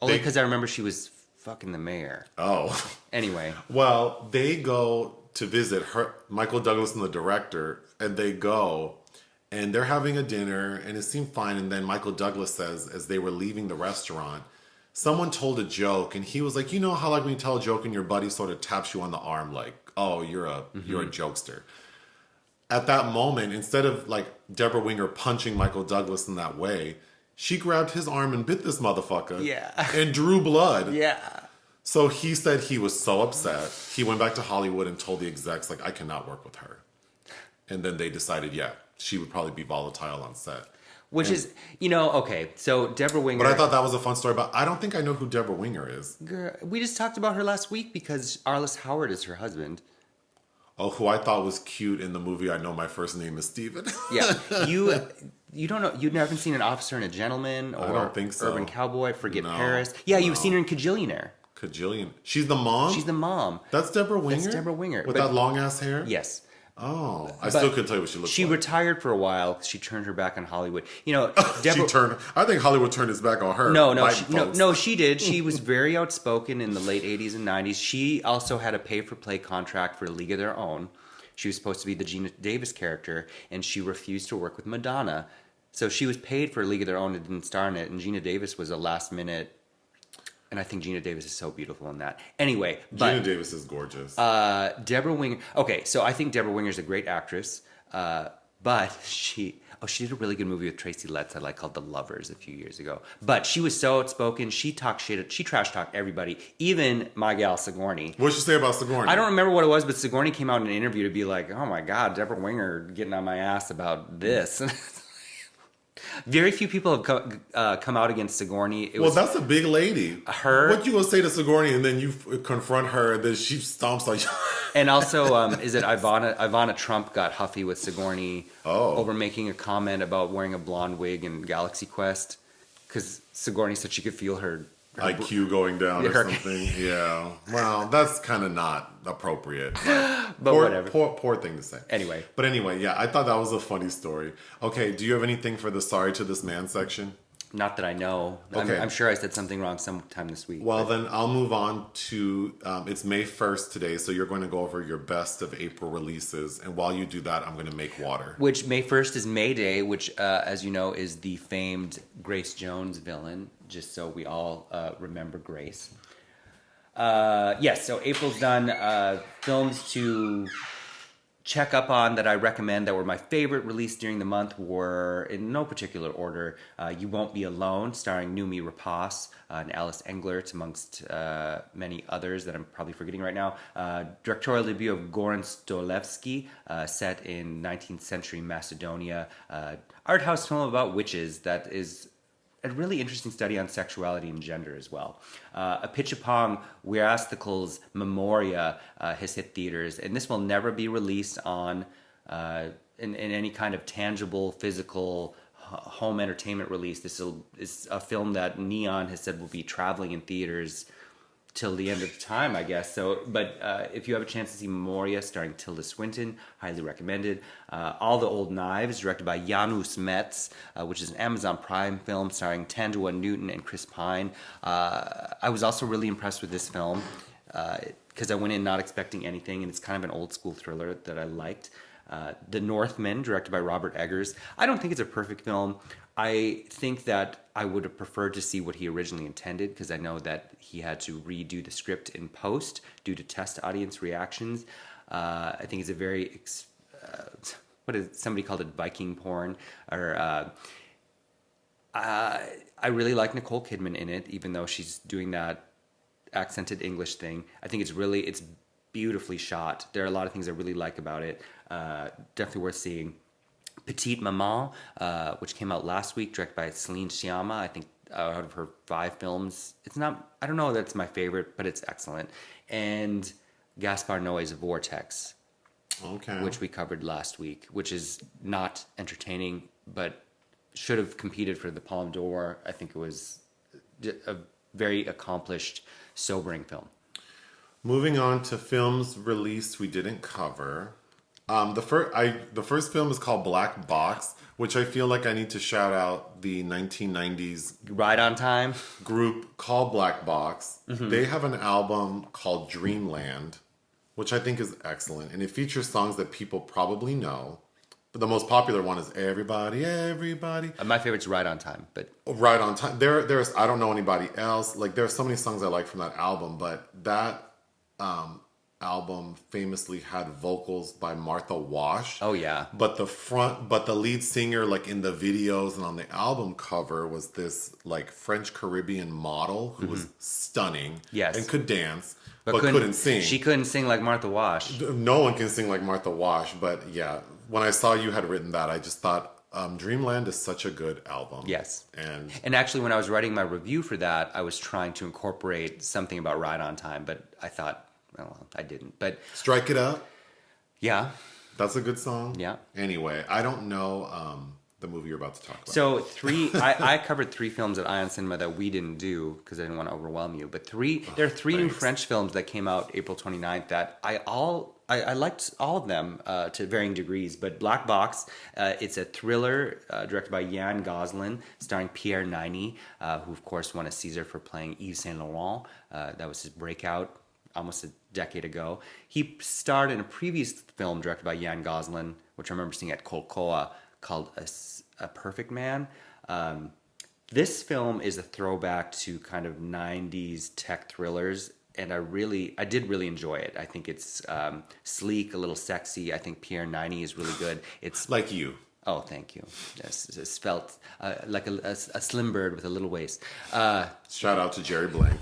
Only because I remember she was fucking the mayor. Oh. Anyway. Well, they go to visit her, Michael Douglas and the director, and they go, and they're having a dinner, and it seemed fine. And then Michael Douglas says, as they were leaving the restaurant, someone told a joke, and he was like, you know how like when you tell a joke and your buddy sort of taps you on the arm, like, oh, you're a jokester. At that moment, instead of like Debra Winger punching Michael Douglas in that way, she grabbed his arm and bit this motherfucker. Yeah. And drew blood. Yeah. So he said he was so upset. He went back to Hollywood and told the execs, like, I cannot work with her. And then they decided, yeah, she would probably be volatile on set. Which is, okay, so Debra Winger. But I thought that was a fun story, but I don't think I know who Debra Winger is. Girl, we just talked about her last week because Arliss Howard is her husband. Oh, who I thought was cute in the movie I Know My First Name is Steven. Yeah. You don't know, you've never seen An Officer and a Gentleman or I don't think so. Urban Cowboy, Forget No, Paris. Yeah, you've no. seen her in Kajillionaire. Kajillion. She's the mom? She's the mom. That's Debra Winger? That's Debra Winger. With that long ass hair? Yes. Oh, I still couldn't tell you what she looked like. She retired for a while. She turned her back on Hollywood. Deborah, I think Hollywood turned its back on her. No, she did. She was very outspoken in the late 80s and 90s. She also had a pay-for-play contract for A League of Their Own. She was supposed to be the Gina Davis character, and she refused to work with Madonna. So she was paid for A League of Their Own and didn't star in it, and Gina Davis was a last-minute... And I think Gina Davis is so beautiful in that. Anyway, Gina Davis is gorgeous. Debra Winger. Okay, so I think Debra Winger is a great actress, but she did a really good movie with Tracy Letts I like called The Lovers a few years ago. But she was so outspoken. She talked shit. She trash talked everybody, even my gal Sigourney. What'd she say about Sigourney? I don't remember what it was, but Sigourney came out in an interview to be like, "Oh my God, Debra Winger getting on my ass about this." Very few people have come out against Sigourney. That's a big lady. What you gonna say to Sigourney and then you confront her and then she stomps on you? And also, is it Ivana Trump got huffy with Sigourney over making a comment about wearing a blonde wig in Galaxy Quest? Because Sigourney said she could feel her IQ going down or Her- something. Yeah. Well, that's kind of not appropriate. But whatever. Poor thing to say. Anyway. But anyway, yeah, I thought that was a funny story. Okay, do you have anything for the sorry to this man section? Not that I know. Okay. I'm sure I said something wrong sometime this week. Well, then I'll move on to, it's May 1st today, so you're going to go over your best of April releases. And while you do that, I'm going to make water. Which May 1st is May Day, which, as you know, is the famed Grace Jones villain, just so we all remember Grace. Yes, so April's done. Films to check up on that I recommend that were my favorite released during the month were, in no particular order, You Won't Be Alone, starring Noomi Rapace and Alice Englert, amongst many others that I'm probably forgetting right now. Directorial debut of Goran Stolevski, set in 19th century Macedonia. Art house film about witches that is a really interesting study on sexuality and gender as well. Apichatpong Weerasthacal's Memoria has hit theaters, and this will never be released on in any kind of tangible, physical home entertainment release. This is a film that Neon has said will be traveling in theaters till the end of time, I guess. So, but if you have a chance to see Memoria, starring Tilda Swinton, highly recommended. All the Old Knives, directed by Janusz Metz, which is an Amazon Prime film starring Tangela Newton and Chris Pine. I was also really impressed with this film because I went in not expecting anything, and it's kind of an old school thriller that I liked. The Northman, directed by Robert Eggers. I don't think it's a perfect film. I think that I would have preferred to see what he originally intended, because I know that he had to redo the script in post due to test audience reactions. I think it's a very, somebody called it Viking porn, or I really like Nicole Kidman in it, even though she's doing that accented English thing. I think it's beautifully shot. There are a lot of things I really like about it. Definitely worth seeing. Petite Maman, which came out last week, directed by Celine Sciamma. I think out of her 5 films, I don't know that it's my favorite, but it's excellent. And Gaspar Noé's Vortex, which we covered last week, which is not entertaining, but should have competed for the Palme d'Or. I think it was a very accomplished, sobering film. Moving on to films released we didn't cover. The first film is called Black Box, which I feel like I need to shout out the 1990s Right on Time group called Black Box. Mm-hmm. They have an album called Dreamland, which I think is excellent, and it features songs that people probably know. But the most popular one is Everybody, Everybody. My favorite's Right on Time, but Right on Time. There's I don't know anybody else. Like, there are so many songs I like from that album, but that album famously had vocals by Martha Wash. Oh yeah. But the lead singer, like in the videos and on the album cover, was this like French Caribbean model who was stunning. Yes. And could dance, but couldn't sing. She couldn't sing like Martha Wash. No one can sing like Martha Wash, but yeah, when I saw you had written that, I just thought Dreamland is such a good album. Yes. And actually, when I was writing my review for that, I was trying to incorporate something about Right on Time, but I thought, well, I didn't. But Strike It Up. Yeah. That's a good song. Yeah. Anyway, I don't know the movie you're about to talk about. So I covered 3 films at Ion Cinema that we didn't do because I didn't want to overwhelm you. But there are 3 new French films that came out April 29th that I liked all of them to varying degrees. But Black Box, it's a thriller directed by Yann Gosselin, starring Pierre Niney, who of course won a César for playing Yves Saint Laurent. That was his breakout almost a decade ago. He starred in a previous film directed by Yann Gosselin, which I remember seeing at Colcoa, called A Perfect Man. This film is a throwback to kind of 90s tech thrillers, and I did really enjoy it. I think it's sleek, a little sexy. I think Pierre Niney is really good. It's like you. Oh, thank you. Yes, it's felt like a slim bird with a little waist. Shout out to Jerry Blank.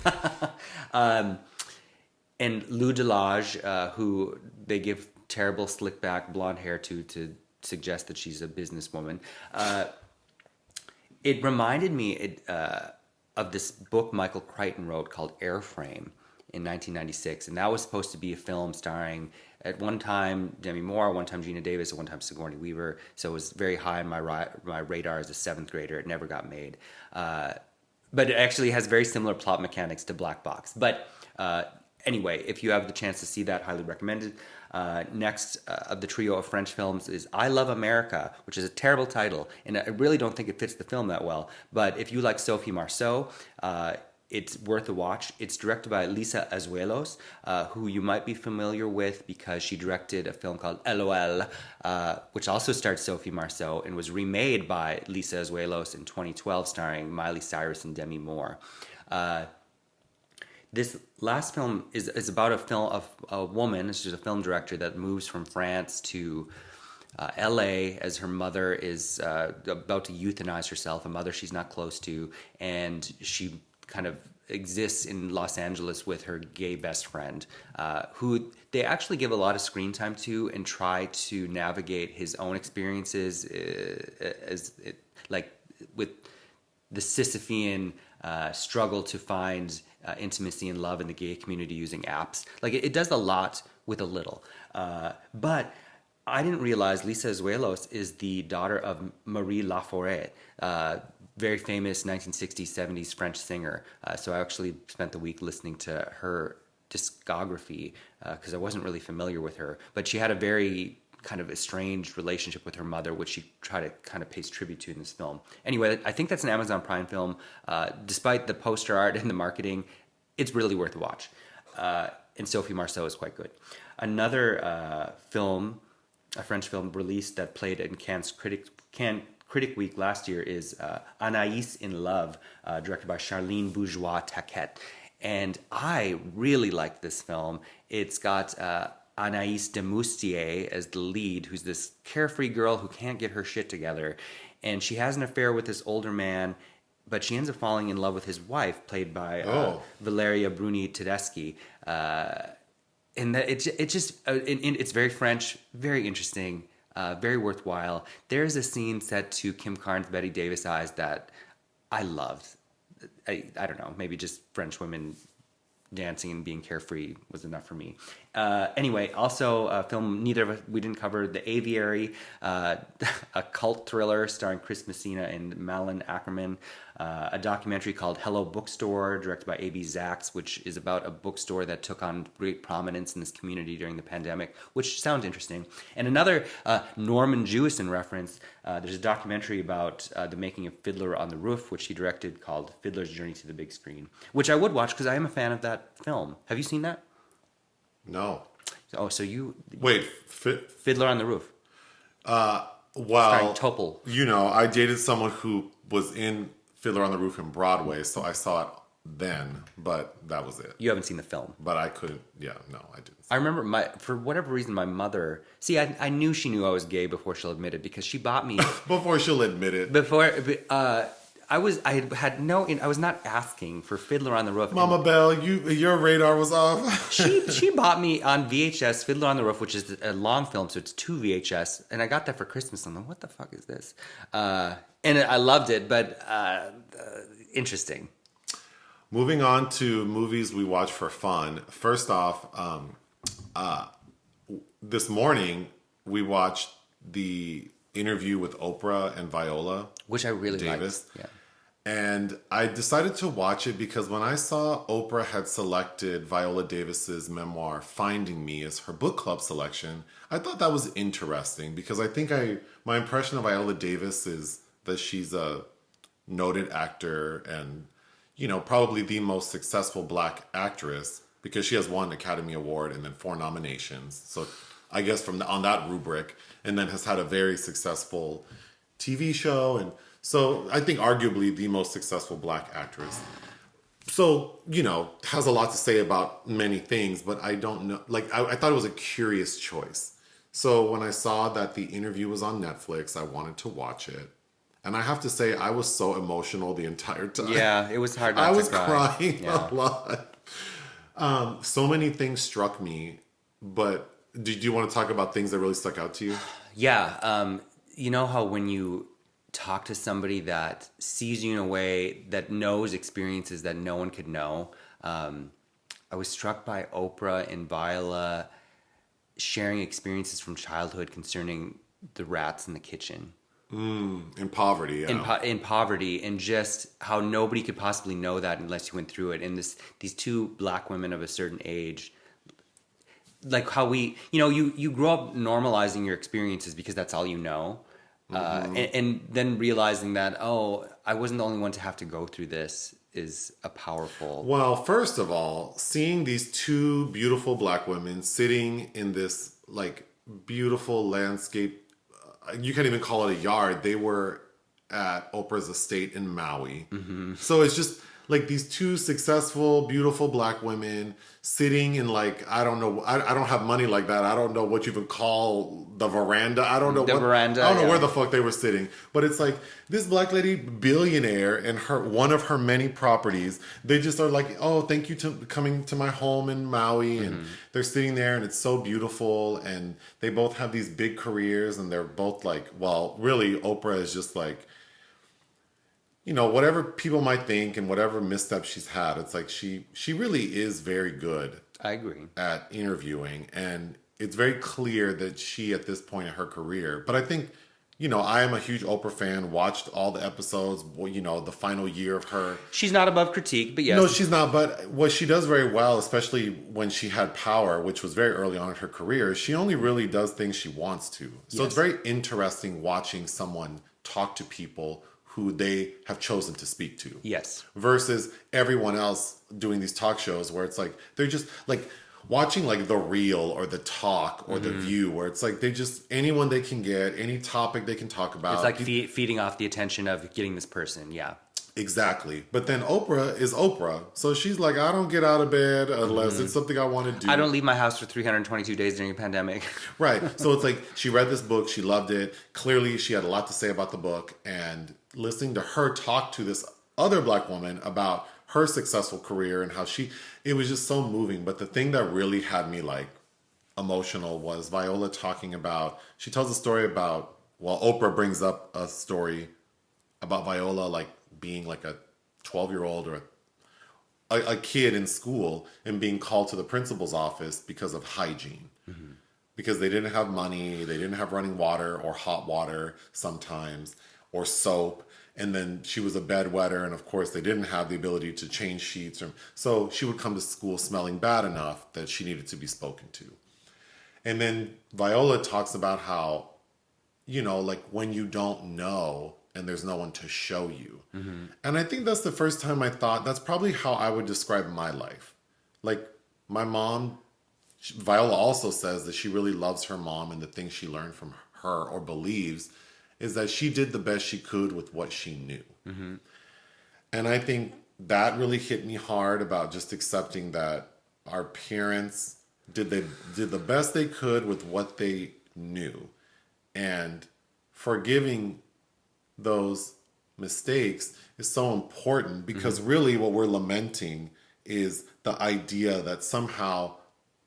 And Lou Delage, who they give terrible slick back blonde hair to suggest that she's a businesswoman. It reminded me of this book Michael Crichton wrote called Airframe in 1996. And that was supposed to be a film starring, at one time, Demi Moore, one time Gina Davis, at one time Sigourney Weaver. So it was very high on my radar as a 7th grader. It never got made. but it actually has very similar plot mechanics to Black Box. But anyway, if you have the chance to see that, highly recommended. Next of the trio of French films is I Love America, which is a terrible title, and I really don't think it fits the film that well. But if you like Sophie Marceau, it's worth a watch. It's directed by Lisa Azuelos, who you might be familiar with because she directed a film called LOL, which also starred Sophie Marceau and was remade by Lisa Azuelos in 2012, starring Miley Cyrus and Demi Moore. This last film is about a woman. She's a film director that moves from France to LA as her mother is about to euthanize herself, a mother she's not close to, and she kind of exists in Los Angeles with her gay best friend, who they actually give a lot of screen time to and try to navigate his own experiences with the Sisyphean struggle to find intimacy and love in the gay community using apps. Like it does a lot with a little. But I didn't realize Lisa Azuelos is the daughter of Marie Laforêt, very famous 1960s, 70s French singer. So I actually spent the week listening to her discography because I wasn't really familiar with her. But she had a very kind of estranged relationship with her mother, which she tried to kind of pays tribute to in this film. Anyway, I think that's an Amazon Prime film. Despite the poster art and the marketing, it's really worth a watch. And Sophie Marceau is quite good. Another film, a French film released that played in Cannes Critic Week last year is Anaïs in Love, directed by Charlene Bourgeois-Taquet. And I really like this film. It's got Anaïs de Moustier as the lead, who's this carefree girl who can't get her shit together. And she has an affair with this older man, but she ends up falling in love with his wife, played by Valeria Bruni Tedeschi. And it's very French, very interesting, very worthwhile. There's a scene set to Kim Carnes' Betty Davis eyes that I loved. I don't know, maybe just French women dancing and being carefree was enough for me. Anyway, also a film we didn't cover, The Aviary, a cult thriller starring Chris Messina and Malin Ackerman, a documentary called Hello Bookstore, directed by A.B. Zaks, which is about a bookstore that took on great prominence in this community during the pandemic, which sounds interesting. And another Norman Jewison reference, there's a documentary about the making of Fiddler on the Roof, which he directed, called Fiddler's Journey to the Big Screen, which I would watch because I am a fan of that film. Have you seen that? No. Oh, so you... Wait, Fiddler on the Roof. Well, Topol. You know, I dated someone who was in Fiddler on the Roof in Broadway, so I saw it then, but that was it. You haven't seen the film. But I couldn't, I didn't. I remember for whatever reason, my mother... See, I knew she knew I was gay before she'll admit it, because she bought me... Before she'll admit it. I was not asking for Fiddler on the Roof. Mama Belle, your radar was off. she bought me on VHS Fiddler on the Roof, which is a long film, so it's 2 VHS, and I got that for Christmas. I'm like, what the fuck is this? And I loved it, but interesting. Moving on to movies we watch for fun. First off, this morning we watched the interview with Oprah and Viola, which I really Davis. liked. Yeah. And I decided to watch it because when I saw Oprah had selected Viola Davis's memoir, Finding Me, as her book club selection, I thought that was interesting because I think my impression of Viola Davis is that she's a noted actor and, probably the most successful Black actress because she has won an Academy Award and then 4 nominations. So I guess on that rubric, and then has had a very successful TV show. And so I think arguably the most successful Black actress. So, has a lot to say about many things, but I don't know. I thought it was a curious choice. So when I saw that the interview was on Netflix, I wanted to watch it. And I have to say, I was so emotional the entire time. Yeah, it was hard not to cry. I was crying a lot. So many things struck me, but did you want to talk about things that really stuck out to you? Yeah. You know how when you talk to somebody that sees you in a way that knows experiences that no one could know, I was struck by Oprah and Viola sharing experiences from childhood concerning the rats in the kitchen. In poverty, yeah. In poverty, and just how nobody could possibly know that unless you went through it. And these two black women of a certain age, like how you grow up normalizing your experiences because that's all you know. And then realizing that, oh, I wasn't the only one to have to go through this is a powerful. Well, first of all, seeing these two beautiful black women sitting in this like beautiful landscape, you can't even call it a yard. They were at Oprah's estate in Maui. So it's just like these two successful, beautiful black women sitting in like, I don't know, I don't have money like that. I don't know what you would call the veranda. I don't know Veranda. I don't know where the fuck they were sitting. But it's like this black lady, billionaire, and one of her many properties. They just are like, oh, thank you to coming to my home in Maui, and they're sitting there, and it's so beautiful. And they both have these big careers, and they're both like, well, really, Oprah is just like, you know, whatever people might think and whatever missteps she's had, it's like she really is very good. I agree. At interviewing, and it's very clear that she, at this point in her career, but I think, you know, I am a huge Oprah fan, watched all the episodes, you know, the final year of her. She's not above critique, but yes. No, she's not, but what she does very well, especially when she had power, which was very early on in her career, she only really does things she wants to. So It's very interesting watching someone talk to people who they have chosen to speak to. Yes. Versus everyone else doing these talk shows where it's like, they're just like watching like The Real or The Talk or The View, where it's like they just, anyone they can get, any topic they can talk about. It's like feeding off the attention of getting this person. Yeah. Exactly. But then Oprah is Oprah. So she's like, I don't get out of bed unless it's something I want to do. I don't leave my house for 322 days during a pandemic. Right. So it's like she read this book. She loved it. Clearly, she had a lot to say about the book. And listening to her talk to this other black woman about her successful career and how it was just so moving. But the thing that really had me like emotional was Viola talking about, she tells a story about, well, Oprah brings up a story about Viola like being like a 12-year-old or a kid in school and being called to the principal's office because of hygiene. Because they didn't have money, they didn't have running water or hot water sometimes, or soap. And then she was a bedwetter, and of course they didn't have the ability to change sheets. So she would come to school smelling bad enough that she needed to be spoken to. And then Viola talks about how, you know, like when you don't know and there's no one to show you. And I think that's the first time I thought that's probably how I would describe my life. Like my mom, Viola also says that she really loves her mom, and the things she learned from her or believes is that she did the best she could with what she knew. And I think that really hit me hard about just accepting that our parents did the best they could with what they knew, and forgiving those mistakes is so important, because really what we're lamenting is the idea that somehow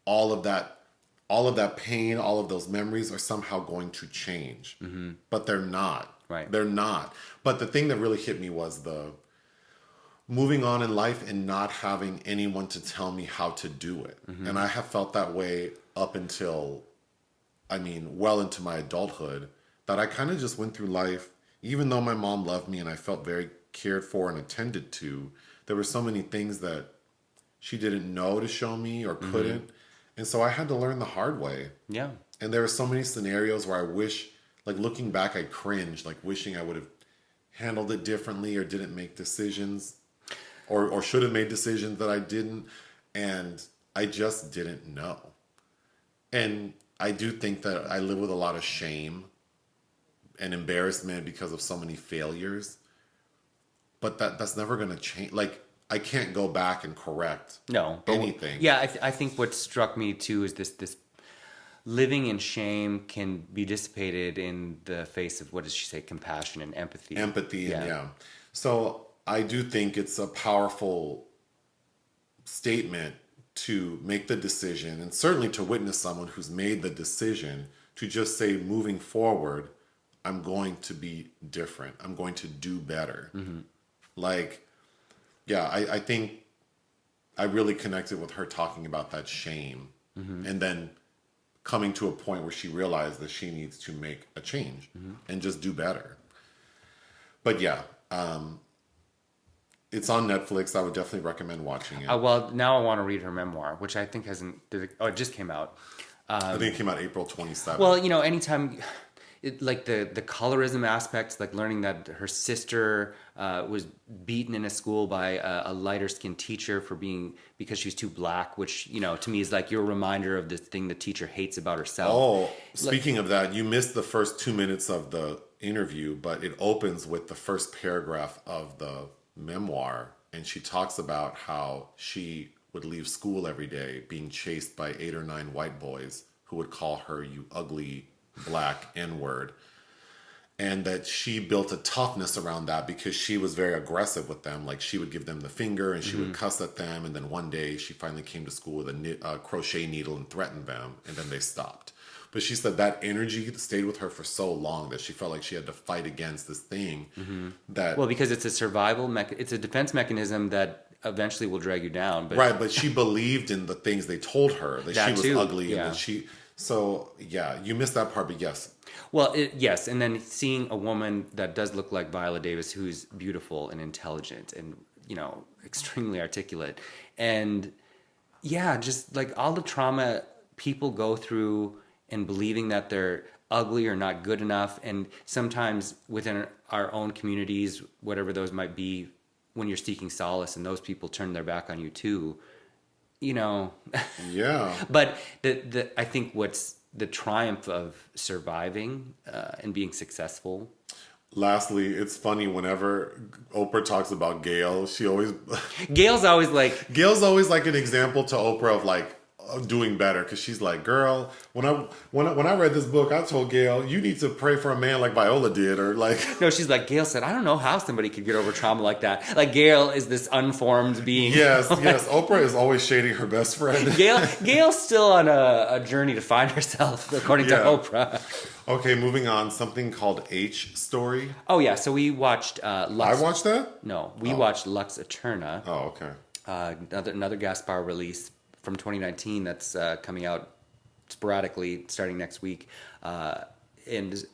all of that pain, all of those memories are somehow going to change. But they're not. Right. They're not. But the thing that really hit me was the moving on in life and not having anyone to tell me how to do it. And I have felt that way up until, I mean, well into my adulthood, that I kind of just went through life. Even though my mom loved me and I felt very cared for and attended to, there were so many things that she didn't know to show me or couldn't. And so I had to learn the hard way. Yeah. And there were so many scenarios where I wish, like looking back, I cringed, like wishing I would have handled it differently or didn't make decisions or should have made decisions that I didn't. And I just didn't know. And I do think that I live with a lot of shame and embarrassment because of so many failures, but that's never going to change. Like I can't go back and correct anything. Yeah, I think what struck me too is this living in shame can be dissipated in the face of, what does she say, compassion and empathy. Yeah. So I do think it's a powerful statement to make the decision, and certainly to witness someone who's made the decision to just say, moving forward, I'm going to be different. I'm going to do better. Like, yeah, I think I really connected with her talking about that shame and then coming to a point where she realized that she needs to make a change and just do better. But yeah, it's on Netflix. I would definitely recommend watching it. Well, now I want to read her memoir, which I think hasn't. It just came out. I think it came out April 27th. Well, anytime, like the colorism aspects, like learning that her sister was beaten in a school by a lighter skinned teacher because she was too black, which to me is like your reminder of the thing the teacher hates about herself. Oh, speaking of that, you missed the first 2 minutes of the interview, but it opens with the first paragraph of the memoir, and she talks about how she would leave school every day being chased by 8 or 9 white boys who would call her "you ugly black N-word," and that she built a toughness around that because she was very aggressive with them. Like, she would give them the finger and she would cuss at them, and then one day she finally came to school with a crochet needle and threatened them, and then they stopped. But she said that energy stayed with her for so long that she felt like she had to fight against this thing that... Well, because it's a survival it's a defense mechanism that eventually will drag you down. But right, but she believed in the things they told her, that she was too. ugly, Yeah. and that she... So, yeah, you missed that part, but yes. Well, yes, and then seeing a woman that does look like Viola Davis, who's beautiful and intelligent and, extremely articulate. And, yeah, just like all the trauma people go through and believing that they're ugly or not good enough. And sometimes within our own communities, whatever those might be, when you're seeking solace and those people turn their back on you too, Yeah. But I think what's the triumph of surviving and being successful. Lastly, it's funny whenever Oprah talks about Gail, Gail's always like an example to Oprah of like doing better, because she's like, girl, when I read this book, I told Gail, you need to pray for a man like Viola did, or like... No, she's like, Gail said, I don't know how somebody could get over trauma like that. Like, Gail is this unformed being. Yes. Oprah is always shading her best friend. Gail's still on a journey to find herself, according to Oprah. Okay, moving on. Something called H Story. Oh, yeah. So we watched Lux... I watched that? No, we watched Lux Eterna. Oh, okay. Another Gaspar release from 2019 that's coming out sporadically starting next week, and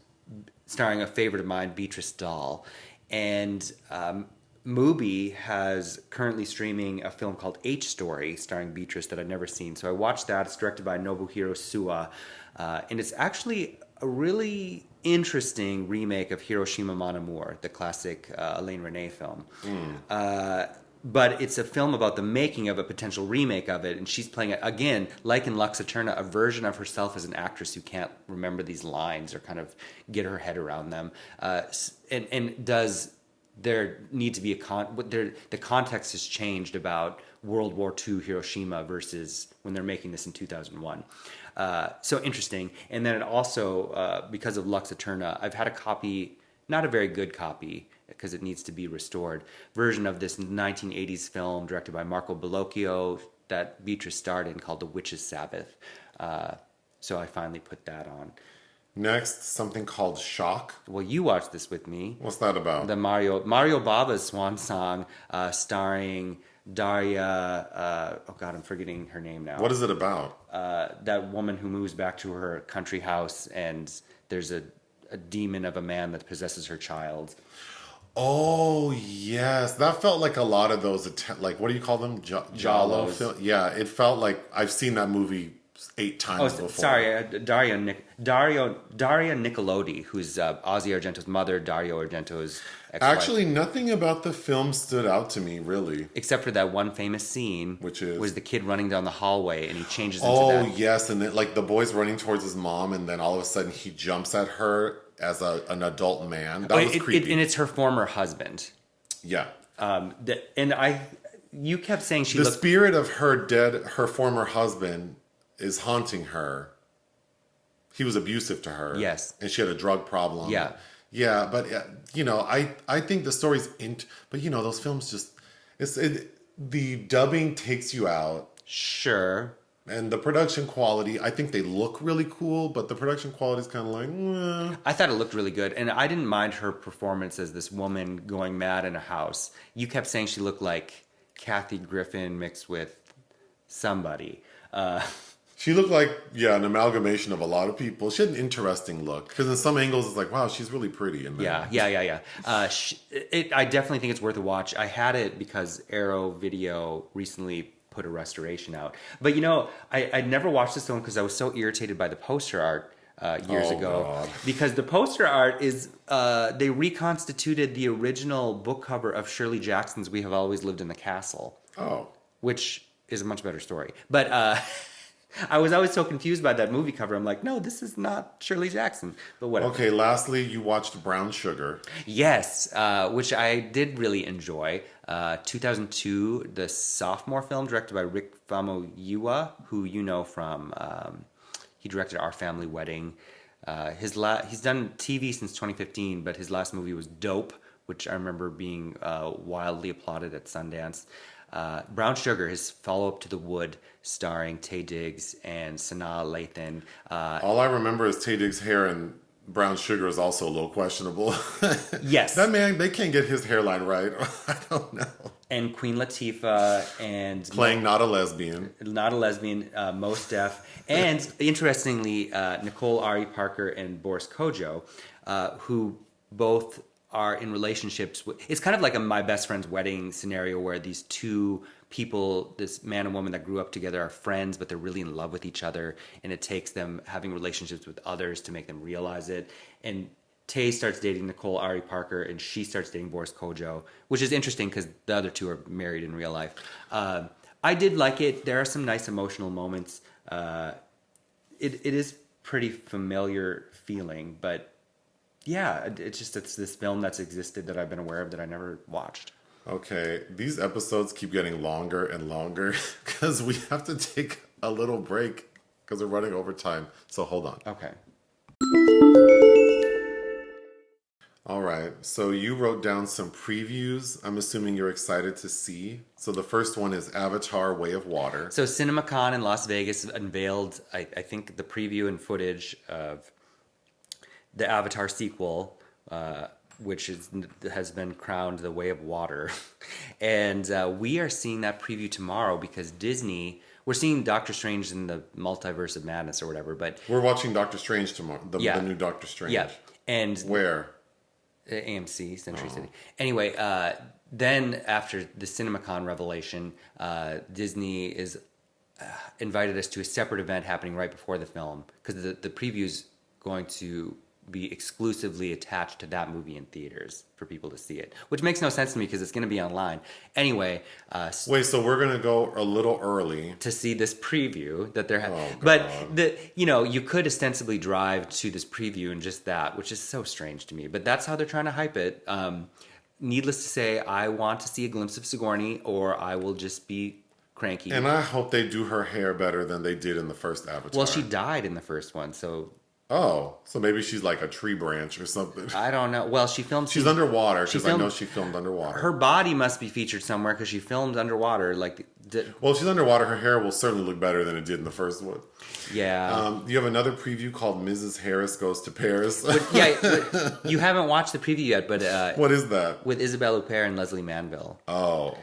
starring a favorite of mine, Beatrice Dahl. And Mubi has currently streaming a film called H Story starring Beatrice that I've never seen. So I watched that. It's directed by Nobuhiro Suwa, and it's actually a really interesting remake of Hiroshima Mon Amour, the classic Alain Resnais film. But it's a film about the making of a potential remake of it, and she's playing, again, like in Lux Eterna, a version of herself as an actress who can't remember these lines or kind of get her head around them. And does there need to be the context has changed about World War II Hiroshima versus when they're making this in 2001. So interesting. And then it also, because of Lux Eterna, I've had a copy, not a very good copy, because it needs to be restored, version of this 1980s film directed by Marco Bellocchio that Beatrice starred in called The Witch's Sabbath. So I finally put that on. Next, something called Shock. Well, you watched this with me. What's that about? The Mario Bava's swan song, starring Daria, oh God, I'm forgetting her name now. What is it about? That woman who moves back to her country house and there's a demon of a man that possesses her child. Oh, yes. That felt like a lot of those, like, what do you call them? Giallo film? Yeah, it felt like I've seen that movie 8 times before. Sorry, Daria Nicolodi, who's Ozzy Argento's mother, Dario Argento's ex-wife. Actually, nothing about the film stood out to me, really. Except for that one famous scene, which was the kid running down the hallway, and he changes into that. Oh, yes, and then, like, the boy's running towards his mom, and then all of a sudden he jumps at her as an adult man. That was creepy. And it's her former husband. Yeah. You kept saying the spirit of her former husband is haunting her. He was abusive to her. Yes. And she had a drug problem. Yeah. Yeah, but, I think the story's... but, those films just... the dubbing takes you out. Sure. And the production quality, I think they look really cool, but the production quality is kind of like... I thought it looked really good. And I didn't mind her performance as this woman going mad in a house. You kept saying she looked like Kathy Griffin mixed with somebody. She looked like, an amalgamation of a lot of people. She had an interesting look. Because in some angles, it's like, wow, she's really pretty. And Yeah. I definitely think it's worth a watch. I had it because Arrow Video recently put a restoration out. But, I'd never watched this film because I was so irritated by the poster art years ago. God. Because the poster art is, they reconstituted the original book cover of Shirley Jackson's We Have Always Lived in the Castle. Oh. Which is a much better story. But I was always so confused by that movie cover. I'm like, no, this is not Shirley Jackson. But whatever. Okay, lastly, you watched Brown Sugar. Yes, which I did really enjoy. 2002, the sophomore film directed by Rick Famuyiwa, who you know from, he directed Our Family Wedding. He's done TV since 2015, but his last movie was Dope, which I remember being wildly applauded at Sundance. Brown Sugar, his follow-up to The Wood, starring Taye Diggs and Sanaa Lathan. All I remember is Taye Diggs' hair, and Brown Sugar is also a little questionable. Yes. That man, they can't get his hairline right. I don't know. And Queen Latifah and... Playing not a lesbian. Mos Def. And interestingly, Nicole Ari Parker and Boris Kodjoe, who both are in relationships with, it's kind of like a My Best Friend's Wedding scenario where these two people, this man and woman that grew up together, are friends, but they're really in love with each other, and it takes them having relationships with others to make them realize it. And Tay starts dating Nicole Ari Parker, and she starts dating Boris Kodjoe, which is interesting because the other two are married in real life. I did like it. There are some nice emotional moments. It is pretty familiar feeling, but yeah, it's this film that's existed that I've been aware of that I never watched. Okay, these episodes keep getting longer and longer because we have to take a little break because we're running over time. So hold on. Okay. All right, so you wrote down some previews I'm assuming you're excited to see. So the first one is Avatar: Way of Water. So CinemaCon in Las Vegas unveiled, I think, the preview and footage of the Avatar sequel, which has been crowned The Way of Water. And we are seeing that preview tomorrow because Disney... We're seeing Doctor Strange in the Multiverse of Madness or whatever, but... We're watching Doctor Strange tomorrow, the new Doctor Strange. Yeah, and... Where? AMC, Century City. Anyway, then after the CinemaCon revelation, Disney is invited us to a separate event happening right before the film because the preview's going to be exclusively attached to that movie in theaters for people to see it, which makes no sense to me because it's going to be online. Anyway. Wait, so we're going to go a little early to see this preview that they're having. Oh, but you could ostensibly drive to this preview and just that, which is so strange to me. But that's how they're trying to hype it. Needless to say, I want to see a glimpse of Sigourney, or I will just be cranky. And I hope they do her hair better than they did in the first Avatar. Well, she died in the first one, so... Oh, so maybe she's like a tree branch or something. I don't know. Well, she filmed... She's underwater, because I know she filmed underwater. Her body must be featured somewhere, because she filmed underwater. Well, if she's underwater, her hair will certainly look better than it did in the first one. Yeah. You have another preview called Mrs. Harris Goes to Paris. But you haven't watched the preview yet, but... what is that? With Isabelle Huppert and Leslie Manville. Oh.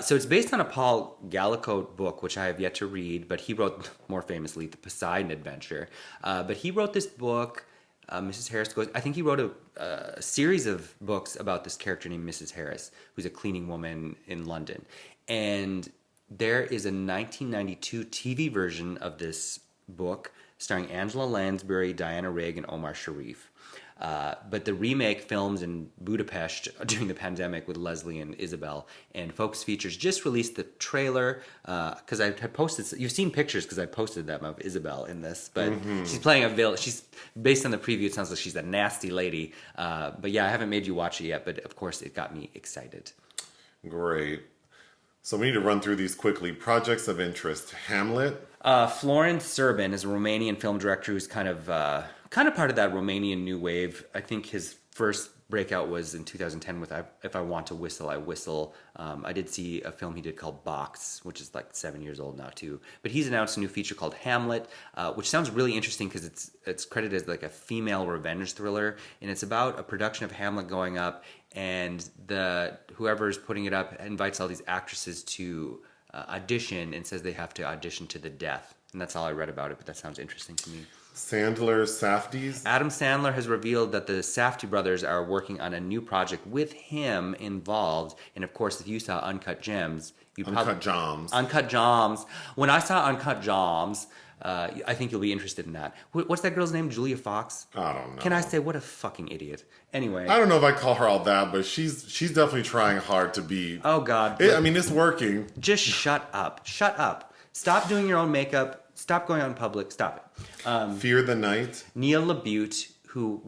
So it's based on a Paul Gallicote book, which I have yet to read, but he wrote, more famously, The Poseidon Adventure. But he wrote this book, Mrs. Harris Goes... I think he wrote a series of books about this character named Mrs. Harris, who's a cleaning woman in London. And there is a 1992 TV version of this book starring Angela Lansbury, Diana Rigg, and Omar Sharif. But the remake filmed in Budapest during the pandemic with Leslie and Isabel, and Focus Features just released the trailer because I had posted. You've seen pictures because I posted them of Isabel in this, but she's playing a villain. She's based on the preview. It sounds like she's a nasty lady. But yeah, I haven't made you watch it yet, but of course it got me excited. Great. So we need to run through these quickly. Projects of interest: Hamlet. Florin Serban is a Romanian film director who's kind of part of that Romanian new wave. I think his first breakout was in 2010 with If I Want to Whistle, I Whistle. I did see a film he did called Box, which is like 7 years old now too. But he's announced a new feature called Hamlet, which sounds really interesting because it's credited as like a female revenge thriller, and it's about a production of Hamlet going up, and whoever's putting it up invites all these actresses to audition and says they have to audition to the death. And that's all I read about it, but that sounds interesting to me. Sandler's Safdies? Adam Sandler has revealed that the Safdie brothers are working on a new project with him involved. And of course, if you saw Uncut Gems, Uncut Gems. Uncut Gems. When I saw Uncut Gems, I think you'll be interested in that. What's that girl's name? Julia Fox? I don't know. Can I say what a fucking idiot? Anyway. I don't know if I call her all that, but she's definitely trying hard to be. Oh God. I mean, it's working. Just shut up. Shut up. Stop doing your own makeup. Stop going out in public. Stop it. Fear the Night. Neil LaBute, who,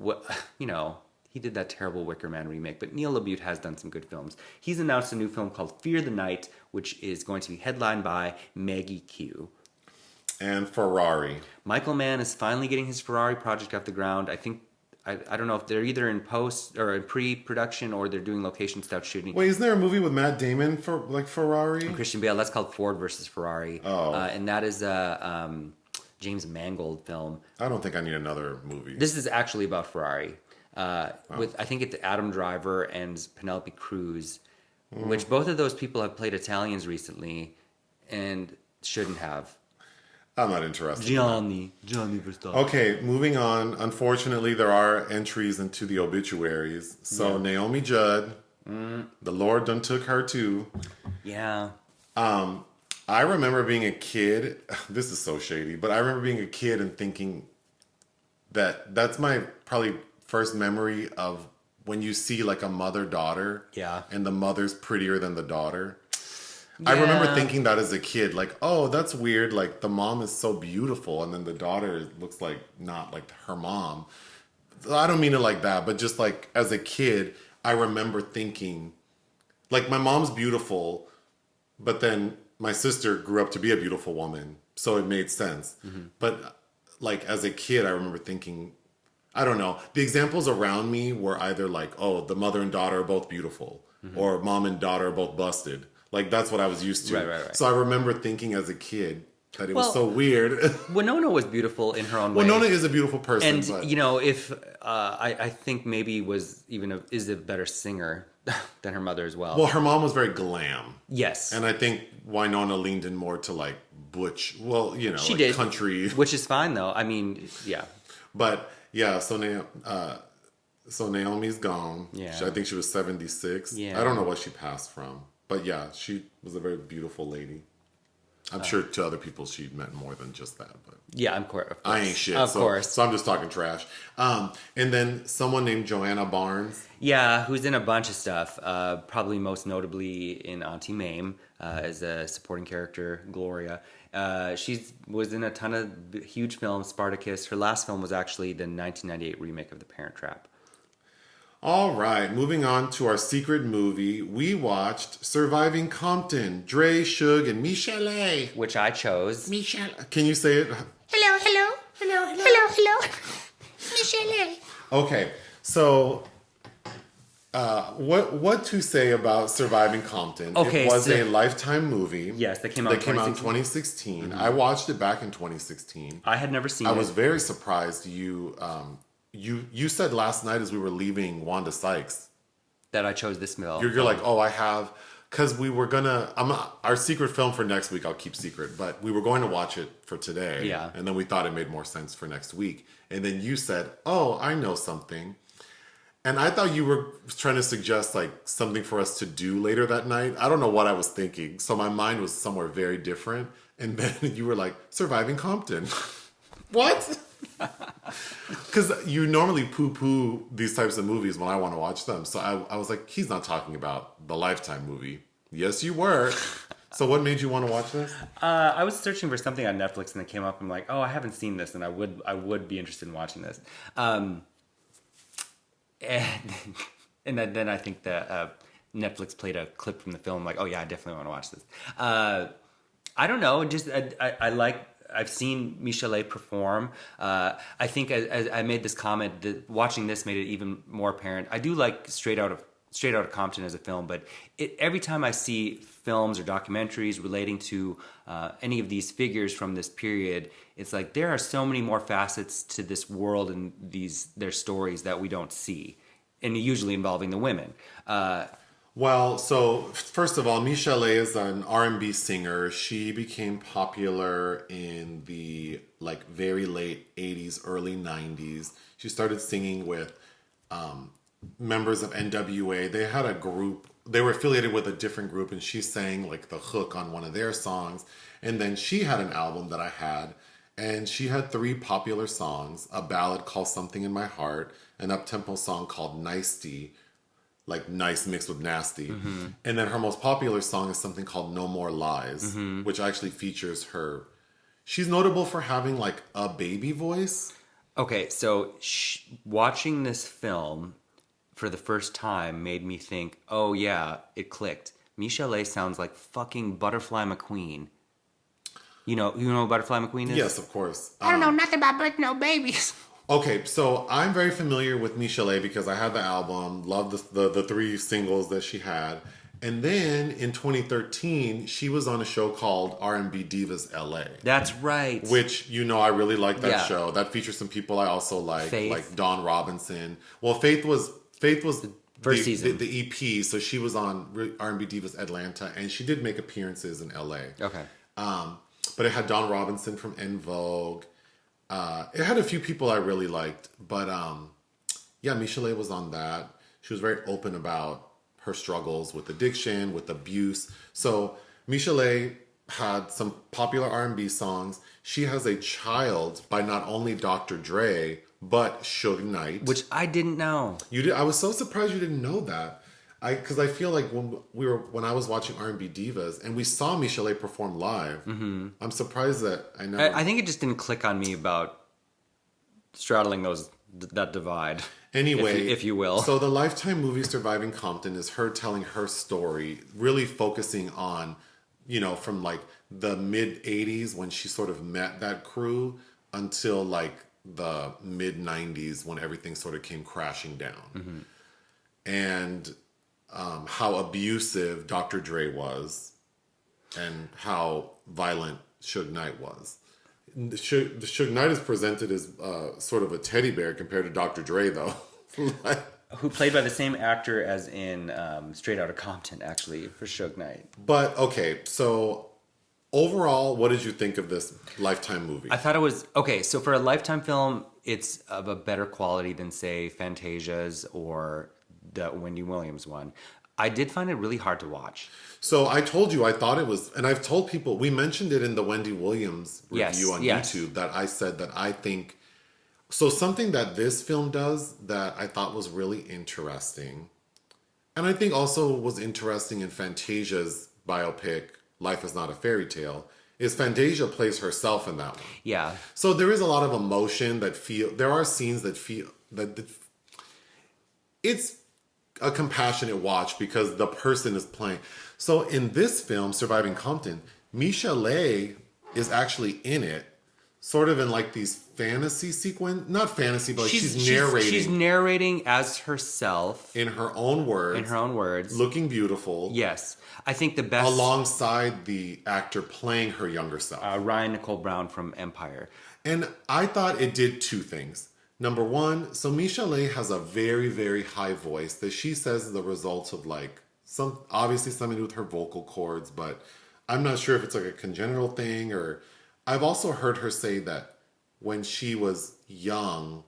he did that terrible Wicker Man remake, but Neil LaBute has done some good films. He's announced a new film called Fear the Night, which is going to be headlined by Maggie Q. And Ferrari. Michael Mann is finally getting his Ferrari project off the ground. I think, I don't know if they're either in post or in pre-production or they're doing location stuff shooting. Wait, isn't there a movie with Matt Damon for like Ferrari? And Christian Bale. That's called Ford versus Ferrari. Oh. And that is a James Mangold film. I don't think I need another movie. This is actually about Ferrari. With I think it's Adam Driver and Penelope Cruz, which both of those people have played Italians recently and shouldn't have. I'm not interested. Johnny Verstappen. Okay, moving on. Unfortunately, there are entries into the obituaries. So Naomi Judd, the Lord done took her too. Yeah. I remember being a kid. This is so shady, but I remember being a kid and thinking that's my probably first memory of when you see like a mother-daughter. Yeah. And the mother's prettier than the daughter. Yeah. I remember thinking that as a kid, like, oh, that's weird. Like, the mom is so beautiful, and then the daughter looks like not like her mom. I don't mean it like that, but just like as a kid, I remember thinking, like, my mom's beautiful, but then my sister grew up to be a beautiful woman, so it made sense. Mm-hmm. But like as a kid, I remember thinking, I don't know, the examples around me were either like, oh, the mother and daughter are both beautiful, or mom and daughter are both busted. Like, that's what I was used to. Right. So I remember thinking as a kid that it was so weird. Winona was beautiful in her own way. Winona is a beautiful person. And, but... you know, if I think maybe is a better singer than her mother as well. Well, her mom was very glam. Yes. And I think Winona leaned in more to, like, butch. Well, you know, she like did. Country. Which is fine, though. I mean, yeah. But, yeah, so Naomi's gone. Yeah. I think she was 76. Yeah. I don't know what she passed from. But yeah, she was a very beautiful lady. I'm sure to other people she meant more than just that. But yeah, of course. I ain't shit. Of course. So I'm just talking trash. And then someone named Joanna Barnes. Yeah, who's in a bunch of stuff. Probably most notably in Auntie Mame as a supporting character, Gloria. She was in a ton of huge films, Spartacus. Her last film was actually the 1998 remake of The Parent Trap. All right, moving on to our secret movie. We watched Surviving Compton, Dre, Suge, and Michel'le. Which I chose. Michel'le. Can you say it? Hello. Michel'le. Okay, so what to say about Surviving Compton? Okay, it was a Lifetime movie. Yes, that came out in 2016. I watched it back in 2016. I had never seen it. I was very surprised you said last night as we were leaving Wanda Sykes that I chose this film. You're like, oh, I have, because we were gonna. Our secret film for next week. I'll keep secret, but we were going to watch it for today. Yeah. And then we thought it made more sense for next week. And then you said, oh, I know something. And I thought you were trying to suggest like something for us to do later that night. I don't know what I was thinking. So my mind was somewhere very different. And then you were like, Surviving Compton. What? Because you normally poo-poo these types of movies when I want to watch them. So I was like, he's not talking about the Lifetime movie. Yes, you were. So what made you want to watch this? I was searching for something on Netflix and it came up. I'm like, oh, I haven't seen this, and I would be interested in watching this. And then I think that Netflix played a clip from the film. I'm like, oh yeah, I definitely want to watch this. I don't know. Just I like. I've seen Michel'le perform. I think as I made this comment, that watching this made it even more apparent. I do like Straight Out of Compton as a film, but every time I see films or documentaries relating to any of these figures from this period, it's like there are so many more facets to this world and their stories that we don't see, and usually involving the women. Well, so first of all, Michel'le is an R&B singer. She became popular in the like very late 80s, early 90s. She started singing with members of NWA. They had a group. They were affiliated with a different group, and she sang like the hook on one of their songs. And then she had an album that I had, and she had three popular songs: a ballad called "Something in My Heart," an up-tempo song called "Nicety," like nice mixed with nasty. And then her most popular song is something called No More Lies, which actually features her. She's notable for having like a baby voice. Okay, so watching this film for the first time made me think, oh yeah, it clicked. Michel'le sounds like fucking Butterfly McQueen. You know who Butterfly McQueen is? Yes, of course. I don't know nothing about but no babies. Okay, so I'm very familiar with Michel'le because I had the album, loved the three singles that she had. And then in 2013, she was on a show called R&B Divas LA. That's right. Which, I really like that Yeah. show. That features some people I also like Faith. Dawn Robinson. Well, Faith was the First season. the EP, so she was on R&B Divas Atlanta, and she did make appearances in LA. Okay. But it had Dawn Robinson from En Vogue. It had a few people I really liked, but yeah, Michel'le was on that. She was very open about her struggles with addiction, with abuse. So Michel'le had some popular R&B songs. She has a child by not only Dr. Dre but Suge Knight, Which I didn't know. you did. I was so surprised you didn't know that. Because I feel like when I was watching R&B Divas and we saw Michel'le perform live, I'm surprised that I never. I think it just didn't click on me about straddling that divide. Anyway, if you will. So the Lifetime movie Surviving Compton is her telling her story, really focusing on, from like the mid 80s when she sort of met that crew until like the mid 90s when everything sort of came crashing down. And how abusive Dr. Dre was and how violent Suge Knight was. The Suge Knight is presented as sort of a teddy bear compared to Dr. Dre, though. Who played by the same actor as in Straight Outta Compton, actually, for Suge Knight. But, okay, so overall, what did you think of this Lifetime movie? I thought it was... Okay, so for a Lifetime film, it's of a better quality than, say, Fantasia's or the Wendy Williams one. I did find it really hard to watch. So I told you I thought it was... And I've told people... We mentioned it in the Wendy Williams review on YouTube that I said that I think... So something that this film does that I thought was really interesting, and I think also was interesting in Fantasia's biopic, Life is Not a Fairy Tale, is Fantasia plays herself in that one. Yeah. So there is a lot of emotion that there are scenes that feel, that it's a compassionate watch because the person is playing. So in this film, Surviving Compton, Michel'le is actually in it, sort of in like these fantasy sequence, not fantasy, but like she's narrating. She's narrating as herself. In her own words. In her own words. Looking beautiful. Yes. I think the best... Alongside the actor playing her younger self. Ryan Nicole Brown from Empire. And I thought it did two things. Number one, so Michel'le has a very, very high voice that she says is the result of like obviously something to do with her vocal cords, but I'm not sure if it's like a congenital thing or... I've also heard her say that when she was young,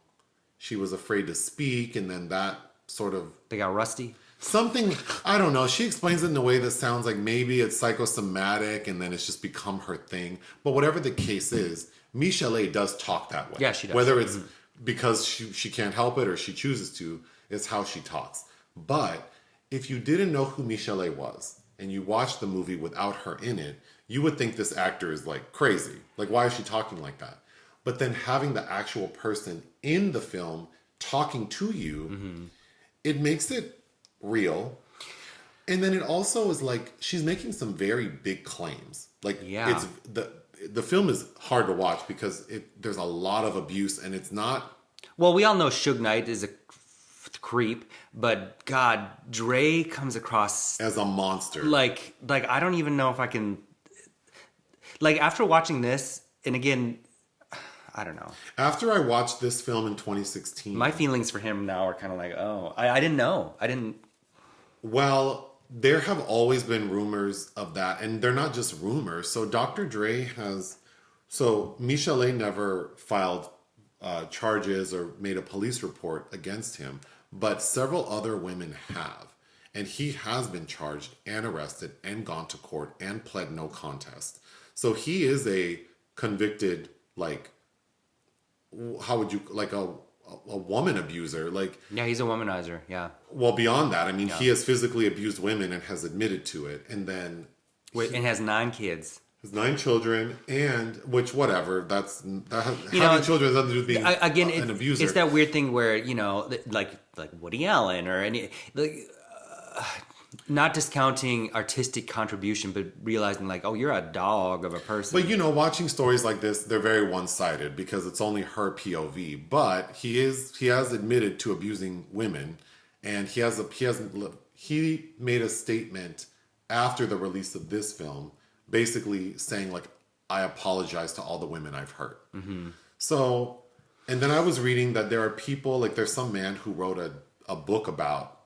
she was afraid to speak, and then that sort of... They got rusty? Something, I don't know. She explains it in a way that sounds like maybe it's psychosomatic, and then it's just become her thing. But whatever the case is, Michel'le does talk that way. Yeah, she does. Whether it's because she can't help it or she chooses to, it's how she talks. But if you didn't know who Michel'le was, and you watched the movie without her in it, you would think this actor is like crazy. Like, why is she talking like that? But then having the actual person in the film talking to you, it makes it real. And then it also is like, she's making some very big claims. Like, it's the film is hard to watch because there's a lot of abuse and it's not... Well, we all know Suge Knight is a creep, but God, Dre comes across... as a monster. Like I don't even know if I can... Like, after watching this, and again, I don't know. After I watched this film in 2016... My feelings for him now are kind of like, oh, I didn't know. I didn't... Well, there have always been rumors of that, and they're not just rumors. So Michel'le never filed charges or made a police report against him, but several other women have. And he has been charged and arrested and gone to court and pled no contest. So he is a convicted, like, how would you, like a woman abuser. Like, Yeah, he's a womanizer. Yeah. well, beyond that, I mean, he has physically abused women and has admitted to it. And then And has 9 kids. has 9 children, and which, whatever, having children has nothing to do with being an abuser. It's that weird thing where, like Woody Allen or not discounting artistic contribution, but realizing like, oh, you're a dog of a person. But watching stories like this, they're very one-sided because it's only her POV. But he has admitted to abusing women, and he made a statement after the release of this film, basically saying like, I apologize to all the women I've hurt. Mm-hmm. So, and then I was reading that there are people, like there's some man who wrote a book about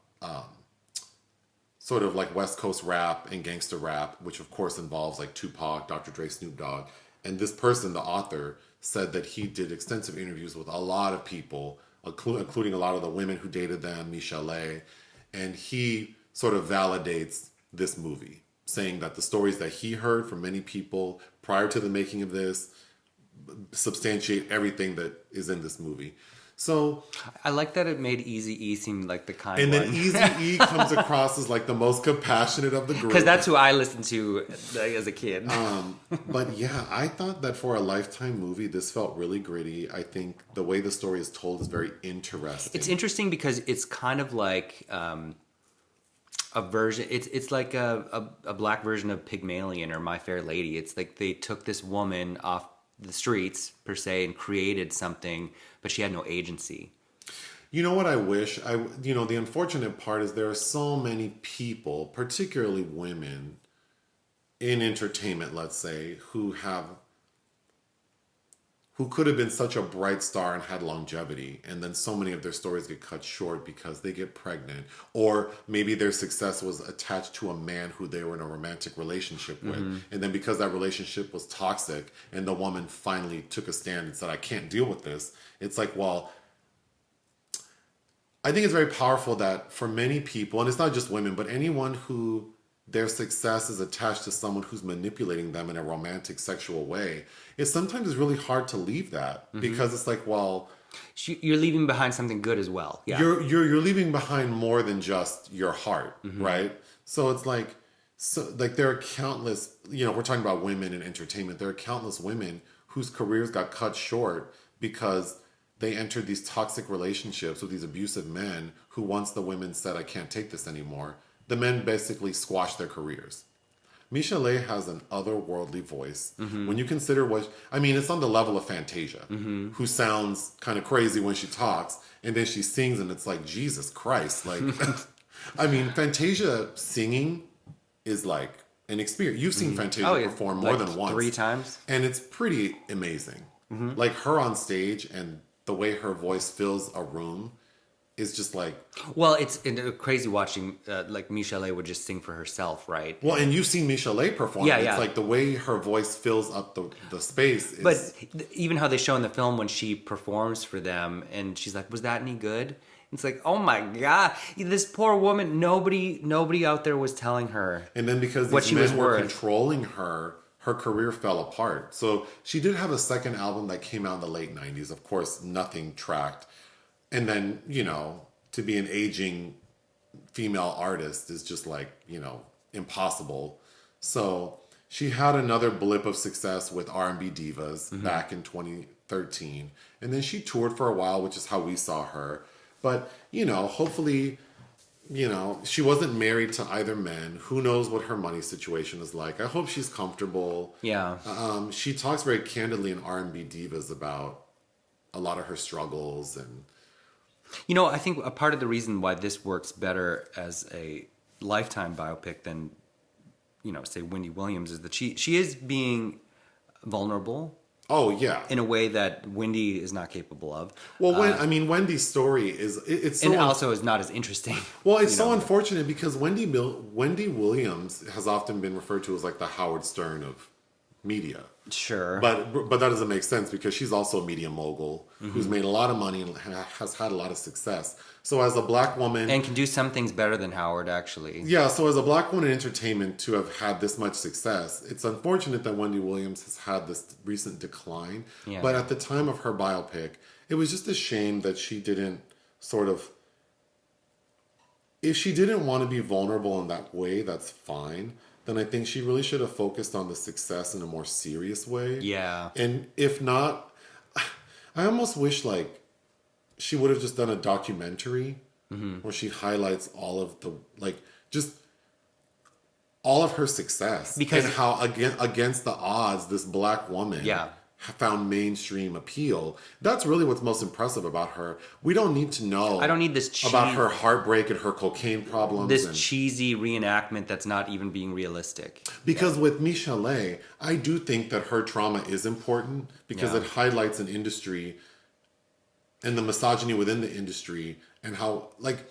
sort of like West Coast rap and gangster rap, which of course involves like Tupac, Dr. Dre, Snoop Dogg. And this person, the author, said that he did extensive interviews with a lot of people, including a lot of the women who dated them, Michel'le. And he sort of validates this movie, saying that the stories that he heard from many people prior to the making of this substantiate everything that is in this movie. So I like that it made Eazy-E seem like the kind and one. then Eazy-E comes across as like the most compassionate of the group. Because that's who I listened to as a kid. But yeah, I thought that for a Lifetime movie, this felt really gritty. I think the way the story is told is very interesting. It's interesting because it's kind of like a version. It's like a black version of Pygmalion or My Fair Lady. It's like they took this woman off the streets per se and created something, but she had no agency. You know what I wish? The unfortunate part is there are so many people, particularly women in entertainment, let's say, who could have been such a bright star and had longevity, and then so many of their stories get cut short because they get pregnant, or maybe their success was attached to a man who they were in a romantic relationship with, and then because that relationship was toxic and the woman finally took a stand and said, I can't deal with this, it's like, well, I think it's very powerful that for many people, and it's not just women, but anyone who their success is attached to someone who's manipulating them in a romantic, sexual way, it sometimes is really hard to leave that because it's like, well, you're leaving behind something good as well. Yeah, you're leaving behind more than just your heart, right? So it's like, there are countless, we're talking about women in entertainment. There are countless women whose careers got cut short because they entered these toxic relationships with these abusive men who, once the women said, I can't take this anymore, the men basically squashed their careers. Michel'le has an otherworldly voice. When you consider it's on the level of Fantasia, who sounds kind of crazy when she talks, and then she sings and it's like, Jesus Christ. Like, Fantasia singing is like an experience. You've seen Fantasia perform more than once. 3 times. And it's pretty amazing. Like her on stage and the way her voice fills a room is just like... Well, it's crazy watching, like Michel'le would just sing for herself, right? Well, and you've seen Michel'le perform. Yeah, it's like the way her voice fills up the space. But even how they show in the film when she performs for them, and she's like, was that any good? It's like, oh my God, this poor woman, nobody out there was telling her and then because what these she men was were worth. Controlling her career fell apart. So she did have a second album that came out in the late 90s. Of course, nothing tracked. And then, to be an aging female artist is just like, impossible. So she had another blip of success with R&B Divas back in 2013. And then she toured for a while, which is how we saw her. But, hopefully, she wasn't married to either men. Who knows what her money situation is like. I hope she's comfortable. Yeah. She talks very candidly in R&B Divas about a lot of her struggles and... I think a part of the reason why this works better as a Lifetime biopic than, say, Wendy Williams is that she is being vulnerable. Oh yeah. in a way that Wendy is not capable of. Well, Wendy's story it's so And also is not as interesting. well, it's so unfortunate because Wendy Williams has often been referred to as like the Howard Stern of media. Sure. But that doesn't make sense because she's also a media mogul who's made a lot of money and has had a lot of success. So as a black woman... And can do some things better than Howard, actually. Yeah, so as a black woman in entertainment to have had this much success, it's unfortunate that Wendy Williams has had this recent decline. Yeah. But at the time of her biopic, it was just a shame that she didn't sort of... If she didn't want to be vulnerable in that way, that's fine. Then I think she really should have focused on the success in a more serious way. Yeah. And if not, I almost wish like she would have just done a documentary where she highlights all of the like just all of her success because and how against the odds this black woman found mainstream appeal. That's really what's most impressive about her. We don't need to know. I don't need this about her heartbreak and her cocaine problems. This cheesy reenactment that's not even being realistic. Because with Michel'le, I do think that her trauma is important because it highlights an industry and the misogyny within the industry and how, like,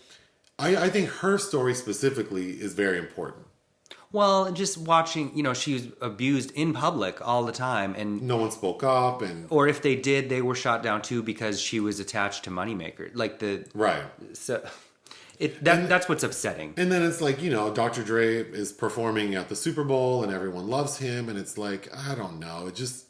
I think her story specifically is very important. Well, just watching, she was abused in public all the time, and no one spoke up, or if they did, they were shot down too because she was attached to Moneymaker, right. So that's what's upsetting. And then it's like Dr. Dre is performing at the Super Bowl and everyone loves him, and it's like I don't know, it just.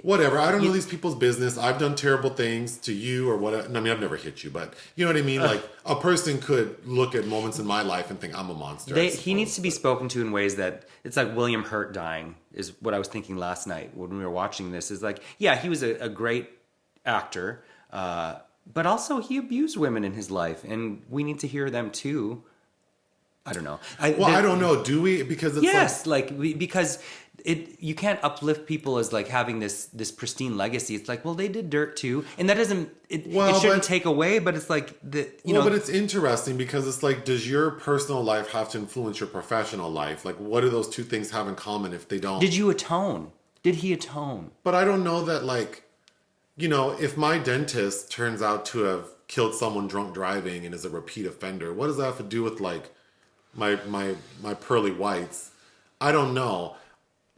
Whatever. I don't know these people's business. I've done terrible things to you or whatever. I mean, I've never hit you, but you know what I mean? Like, a person could look at moments in my life and think I'm a monster. He needs to be spoken to in ways that... It's like William Hurt dying is what I was thinking last night when we were watching this. Is like, yeah, he was a great actor, but also he abused women in his life, and we need to hear them too. I don't know. I don't know. Do we? Because it's because... you can't uplift people as like having this pristine legacy. It's like, well, they did dirt too, and that doesn't. It shouldn't take away, but it's like but it's interesting because it's like, does your personal life have to influence your professional life? Like, what do those two things have in common if they don't? Did you atone? Did he atone? But I don't know that. Like, if my dentist turns out to have killed someone drunk driving and is a repeat offender, what does that have to do with like my pearly whites? I don't know.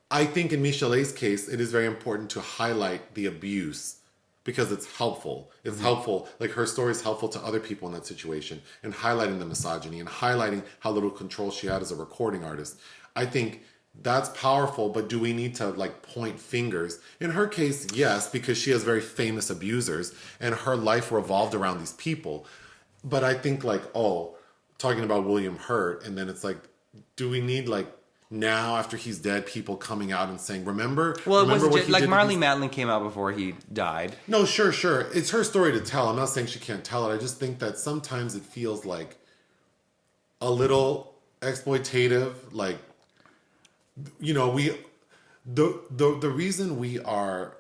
I think in Michel'le's case, it is very important to highlight the abuse because it's helpful. It's helpful. Like, her story is helpful to other people in that situation, and highlighting the misogyny and highlighting how little control she had as a recording artist. I think that's powerful, but do we need to like point fingers? In her case, yes, because she has very famous abusers and her life revolved around these people. But I think like, talking about William Hurt, and then it's like, do we need like, now after he's dead, people coming out and saying, remember what he like did Marlee Matlin came out before he died. No, sure. It's her story to tell. I'm not saying she can't tell it. I just think that sometimes it feels like a little exploitative. Like, the reason we are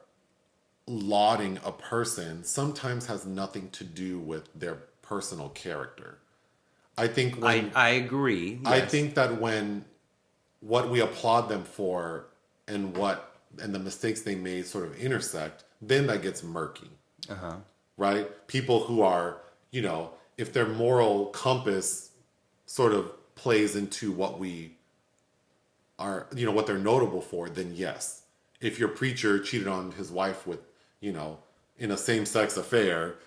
lauding a person sometimes has nothing to do with their personal character. I think I agree. Yes. I think that when what we applaud them for and the mistakes they made sort of intersect, then that gets murky. Right? People who are, if their moral compass sort of plays into what we are, what they're notable for, then yes. If your preacher cheated on his wife with, in a same-sex affair,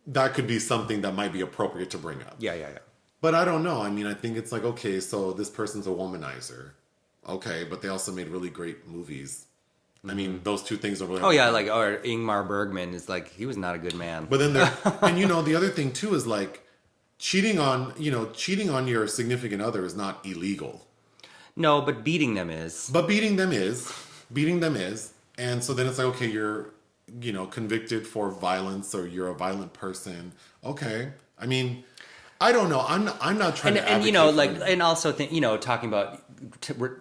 that could be something that might be appropriate to bring up. Yeah. But I don't know. I mean, I think it's like, okay, so this person's a womanizer. Okay, but they also made really great movies. I mean, those two things are really... Oh, yeah, like, or Ingmar Bergman is like, he was not a good man. But then and the other thing too is like, cheating on your significant other is not illegal. No, but beating them is. Beating them is. And so then it's like, okay, you're, convicted for violence or you're a violent person. Okay. I mean, I don't know. I'm not trying to advocate and also talking about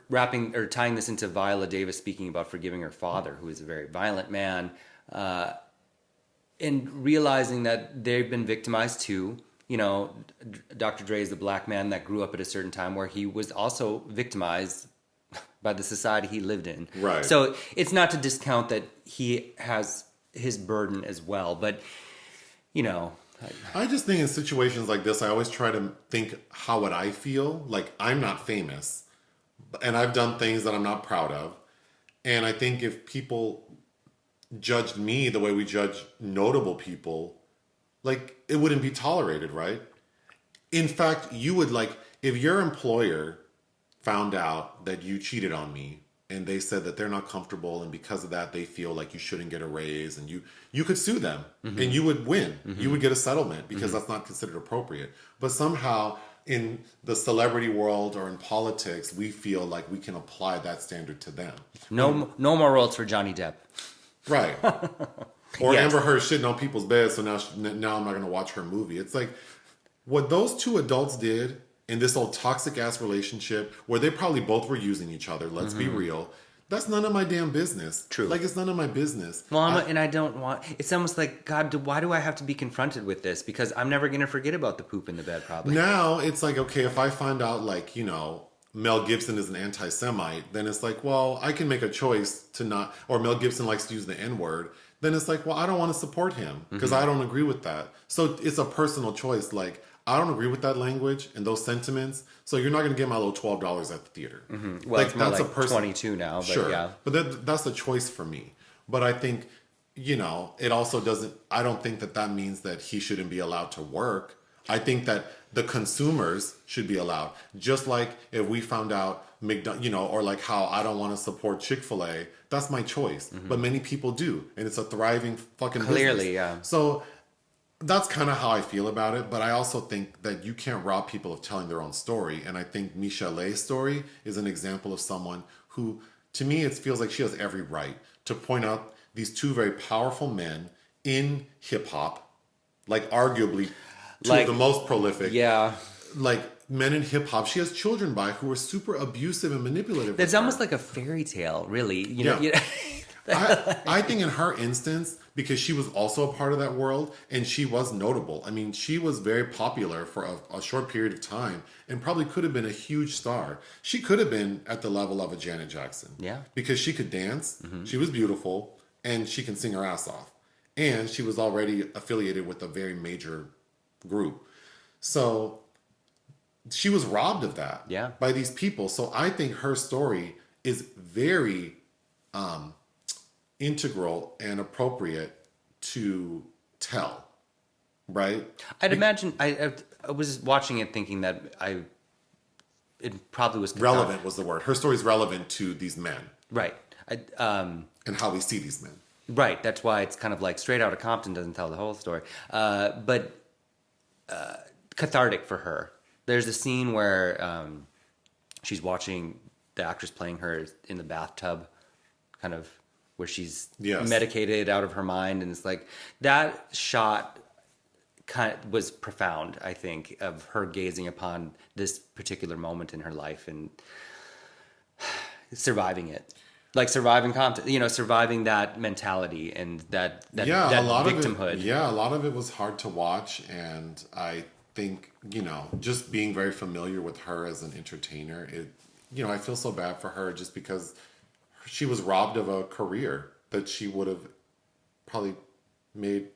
wrapping or tying this into Viola Davis speaking about forgiving her father, who is a very violent man, and realizing that they've been victimized too. Dr. Dre is a black man that grew up at a certain time where he was also victimized by the society he lived in. Right. So it's not to discount that he has his burden as well, but you know. I just think in situations like this, I always try to think, how would I feel? Like, I'm not famous, and I've done things that I'm not proud of. And I think if people judged me the way we judge notable people, like, it wouldn't be tolerated, right? In fact, you would, like, if your employer found out that you cheated on me and they said that they're not comfortable and because of that they feel like you shouldn't get a raise, and you could sue them and you would win. You would get a settlement because that's not considered appropriate. But somehow in the celebrity world or in politics, we feel like we can apply that standard to them. No more roles for Johnny Depp. Right. Or Yes. Amber Heard shitting on people's beds, so now I'm not going to watch her movie. It's like, what those two adults did in this old toxic ass relationship where they probably both were using each other, let's be real, that's none of my damn business. True. Like, it's none of my business. Well, I don't want. It's almost like, God, why do I have to be confronted with this? Because I'm never going to forget about the poop in the bed, probably. Now it's like, okay, if I find out, like, Mel Gibson is an anti-Semite, then it's like, well, I can make a choice to not, or Mel Gibson likes to use the N-word, then it's like, well, I don't want to support him because I don't agree with that. So it's a personal choice. Like, I don't agree with that language and those sentiments, so you're not going to get my little $12 at the theater. Well, it's more like 22 now, but sure, yeah. but that's a choice for me. But I think, it also doesn't, I don't think that means that he shouldn't be allowed to work. I think that the consumers should be allowed. Just like if we found out or like how I don't want to support Chick-fil-A, that's my choice. But many people do, and it's a thriving fucking Clearly, business. yeah. So that's kind of how I feel about it. But I also think that you can't rob people of telling their own story. And I think Michel'le's story is an example of someone who, to me, it feels like she has every right to point out these two very powerful men in hip hop, like arguably two of the most prolific. Yeah. Like men in hip hop, she has children by who are super abusive and manipulative. It's almost like a fairy tale, really. I think in her instance, because she was also a part of that world and she was notable. I mean, she was very popular for a short period of time and probably could have been a huge star. She could have been at the level of a Janet Jackson. Yeah. Because she could dance, she was beautiful, and she can sing her ass off. And she was already affiliated with a very major group. So she was robbed of that by these people. So I think her story is very integral and appropriate to tell, right? I'd imagine, I was watching it thinking that it probably was relevant was the word. Her story is relevant to these men. Right. And how we see these men. Right. That's why it's kind of like Straight Outta Compton doesn't tell the whole story. But cathartic for her. There's a scene where she's watching the actress playing her in the bathtub, kind of where she's medicated out of her mind. And it's like that shot kind of was profound, I think, of her gazing upon this particular moment in her life and surviving it. Like surviving Compton, surviving that mentality and that a lot victimhood. Of it, a lot of it was hard to watch, and I think just being very familiar with her as an entertainer, I feel so bad for her just because she was robbed of a career that she would have probably made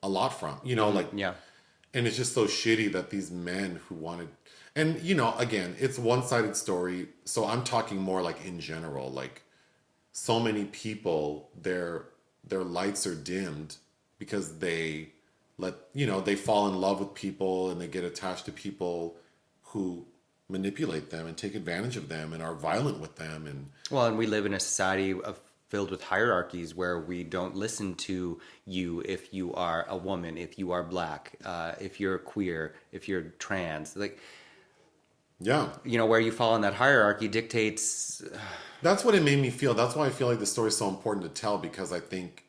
a lot from. And it's just so shitty that these men who wanted. And, again, it's one-sided story. So I'm talking more like in general, like so many people, their lights are dimmed because they they fall in love with people and they get attached to people who manipulate them and take advantage of them and are violent with them. And we live in a society filled with hierarchies where we don't listen to you if you are a woman, if you are black, if you're queer, if you're trans, where you fall in that hierarchy dictates. That's what it made me feel. That's why I feel like the story is so important to tell, because I think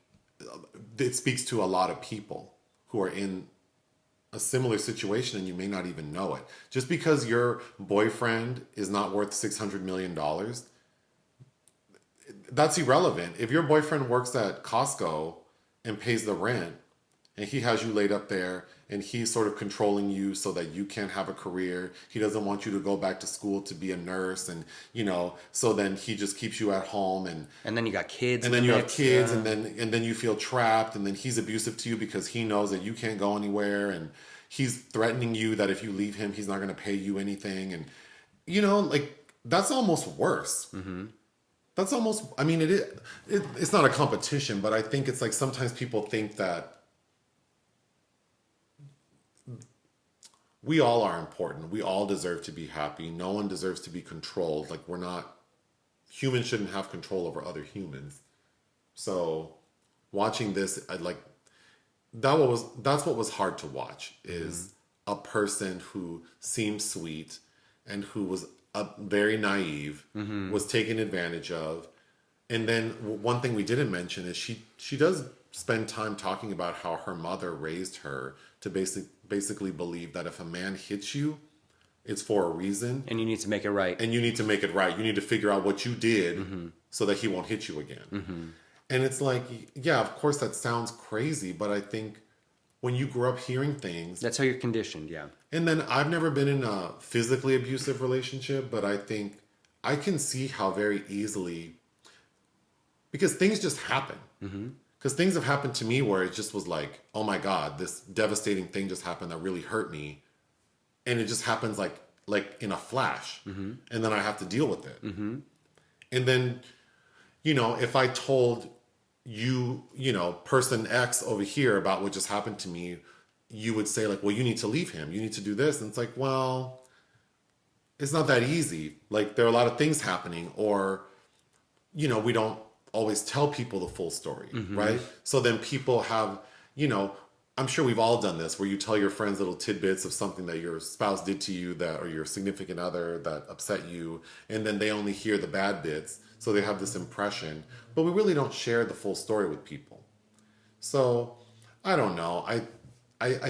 it speaks to a lot of people who are in a similar situation and you may not even know it. Just because your boyfriend is not worth $600 million, that's irrelevant. If your boyfriend works at Costco and pays the rent and he has you laid up there, and he's sort of controlling you so that you can't have a career. He doesn't want you to go back to school to be a nurse, and so then he just keeps you at home, and then you got kids, and then you have kids, yeah. and then you feel trapped, and then he's abusive to you because he knows that you can't go anywhere, and he's threatening you that if you leave him, he's not going to pay you anything, and like that's almost worse. Mm-hmm. That's almost. I mean, it's not a competition, but I think it's like sometimes people think that we all are important. We all deserve to be happy. No one deserves to be controlled. Like humans shouldn't have control over other humans. So watching this, that's what was hard to watch, is a person who seemed sweet and who was very naive, was taken advantage of. And then one thing we didn't mention is she does spend time talking about how her mother raised her to basically believe that if a man hits you, it's for a reason. And you need to make it right. And you need to make it right. You need to figure out what you did so that he won't hit you again. Mm-hmm. And it's like, yeah, of course that sounds crazy, but I think when you grow up hearing things... That's how you're conditioned, yeah. And then I've never been in a physically abusive relationship, but I think I can see how very easily... Because things just happen. Because things have happened to me where it just was like, oh my God, this devastating thing just happened that really hurt me. And it just happens like in a flash. And then I have to deal with it. And then, if I told you, person X over here about what just happened to me, you would say like, well, you need to leave him. You need to do this. And it's like, well, it's not that easy. Like there are a lot of things happening, or, we don't always tell people the full story, right? So then people have, I'm sure we've all done this, where you tell your friends little tidbits of something that your spouse did to you or your significant other that upset you, and then they only hear the bad bits, so they have this impression. But we really don't share the full story with people. So I don't know. I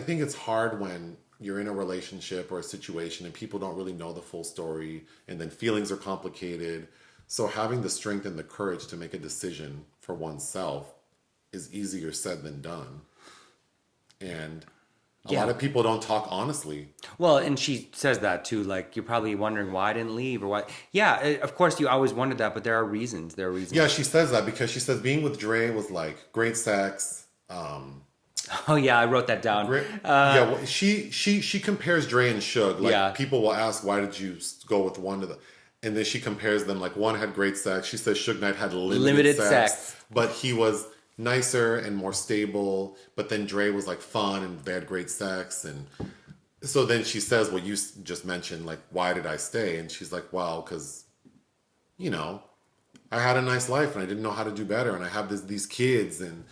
think it's hard when you're in a relationship or a situation and people don't really know the full story, and then feelings are complicated. So having the strength and the courage to make a decision for oneself is easier said than done. And a lot of people don't talk honestly. Well, and she says that too. Like, you're probably wondering why I didn't leave or why. Yeah, of course you always wondered that, but there are reasons. Yeah, she says that because she says being with Dre was like great sex. Oh yeah, I wrote that down. Well, she compares Dre and Suge. Like people will ask, why did you go with one of the... And then she compares them, like one had great sex. She says Suge Knight had limited sex, but he was nicer and more stable. But then Dre was like fun and they had great sex. And so then she says what you just mentioned, like, why did I stay? And she's like, well, because, I had a nice life and I didn't know how to do better. And I have these kids. And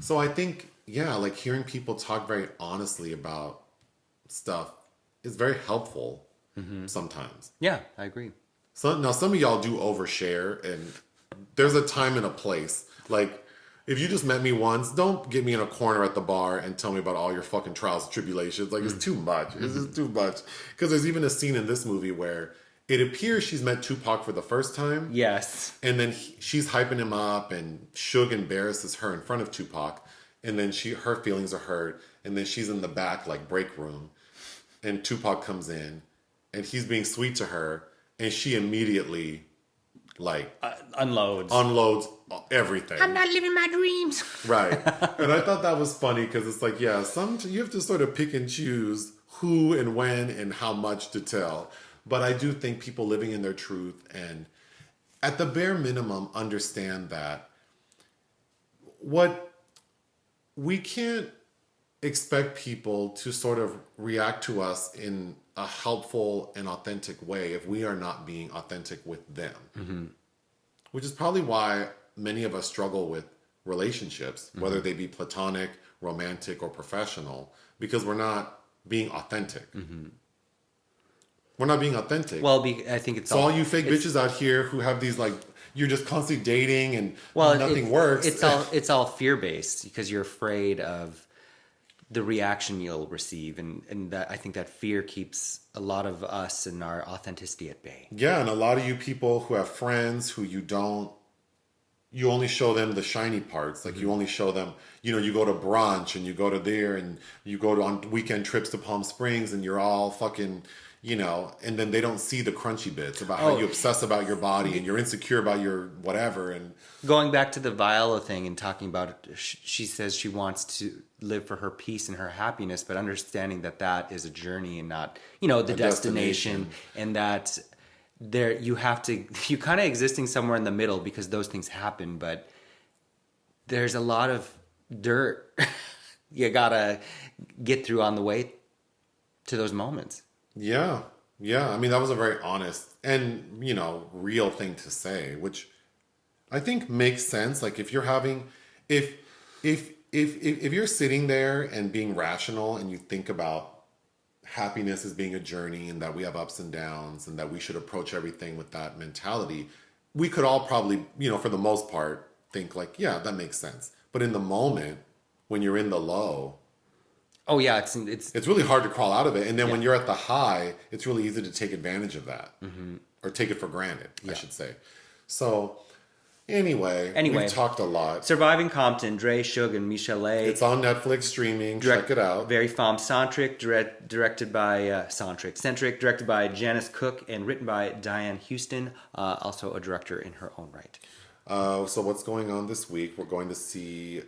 so I think, like hearing people talk very honestly about stuff is very helpful sometimes. Yeah, I agree. So now some of y'all do overshare, and there's a time and a place. Like, if you just met me once, don't get me in a corner at the bar and tell me about all your fucking trials and tribulations. Like, it's too much. It's just too much. Because there's even a scene in this movie where it appears she's met Tupac for the first time. Yes. And then she's hyping him up, and Suge embarrasses her in front of Tupac. And then her feelings are hurt. And then she's in the back, like, break room. And Tupac comes in, and he's being sweet to her. And she immediately, like... unloads everything. I'm not living my dreams. Right. And I thought that was funny because it's like, you have to sort of pick and choose who and when and how much to tell. But I do think people living in their truth and at the bare minimum understand that we can't expect people to sort of react to us in a helpful and authentic way if we are not being authentic with them. Which is probably why many of us struggle with relationships, whether they be platonic, romantic, or professional, because we're not being authentic. We're not being authentic. Well, I think it's all you fake bitches out here who have these like, you're just constantly dating and nothing works. It's all fear-based because you're afraid of the reaction you'll receive, and that, I think that fear keeps a lot of us and our authenticity at bay. Yeah, and a lot of you people who have friends who you don't you only show them the shiny parts. Like you only show them, you go to brunch and you go to there and you go on weekend trips to Palm Springs and you're all fucking, and then they don't see the crunchy bits about how you obsess about your body and you're insecure about your whatever. And going back to the Viola thing and talking about it, she says she wants to live for her peace and her happiness, but understanding that is a journey and not, the destination, and that you kind of existing somewhere in the middle because those things happen, but there's a lot of dirt you gotta get through on the way to those moments. Yeah. I mean, that was a very honest and, real thing to say, which I think makes sense. Like if you're having, if you're sitting there and being rational and you think about happiness as being a journey and that we have ups and downs and that we should approach everything with that mentality, we could all probably, for the most part, think like, yeah, that makes sense. But in the moment, when you're in the low, oh yeah, it's really hard to crawl out of it. And then when you're at the high, it's really easy to take advantage of that, or take it for granted, I should say. So anyway, we've talked a lot. Surviving Compton, Dre, Suge, and Michel'le. It's on Netflix streaming. Check it out. Very femme-centric, directed by directed by Janice Cook and written by Diane Houston, also a director in her own right. So what's going on this week? We're going to see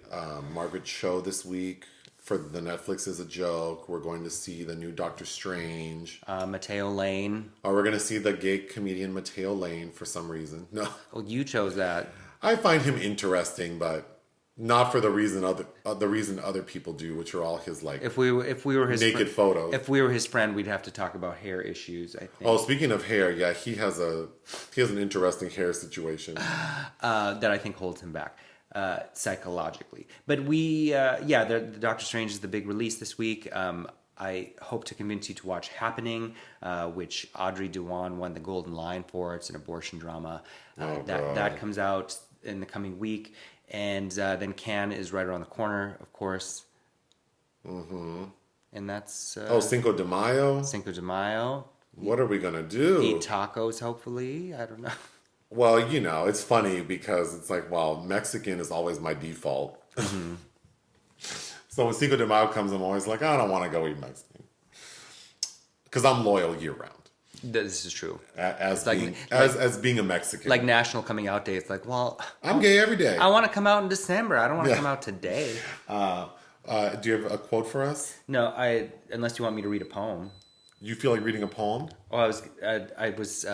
Margaret Cho this week for the Netflix Is a Joke. We're going to see the new Doctor Strange. Mateo Lane. We're going to see the gay comedian Mateo Lane for some reason. No. Well, you chose that. I find him interesting, but not for the reason other people do, which are all his if we were his naked photos. If we were his friend, we'd have to talk about hair issues, I think. Oh, speaking of hair, yeah, he has an interesting hair situation that I think holds him back psychologically. But the Doctor Strange is the big release this week. I hope to convince you to watch Happening, which Audrey Duan won the Golden Lion for. It's an abortion drama. That comes out in the coming week. And then Cannes is right around the corner, of course. Mm-hmm. And that's... Cinco de Mayo? Cinco de Mayo. What are we going to do? Eat tacos, hopefully. I don't know. Well, it's funny because it's like, well, Mexican is always my default. Mm-hmm. So when Cinco de Mayo comes, I'm always like, I don't want to go eat Mexican. Because I'm loyal year-round. This is true. As being a Mexican. Like National Coming Out Day. It's like, well... I'm gay every day. I want to come out in December. I don't want to come out today. Do you have a quote for us? No, unless you want me to read a poem. You feel like reading a poem? Oh, I was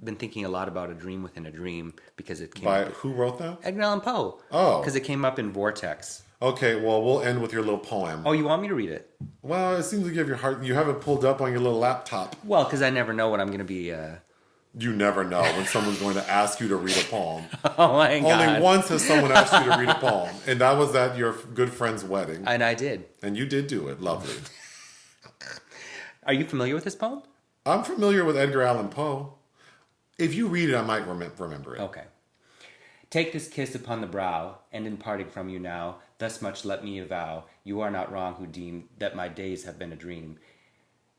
been thinking a lot about A Dream Within a Dream because it came by up... Who wrote that? Edgar Allan Poe. Oh. Because it came up in Vortex. Okay, well, we'll end with your little poem. Oh, you want me to read it? Well, it seems like you have it pulled up on your little laptop. Well, because I never know what I'm going to be... You never know when someone's going to ask you to read a poem. Oh my God. Only once has someone asked you to read a poem, and that was at your good friend's wedding. And I did. And you did do it. Lovely. Are you familiar with this poem? I'm familiar with Edgar Allan Poe. If you read it, I might remember it. Okay. Take this kiss upon the brow, and in parting from you now, thus much let me avow, you are not wrong who deem that my days have been a dream.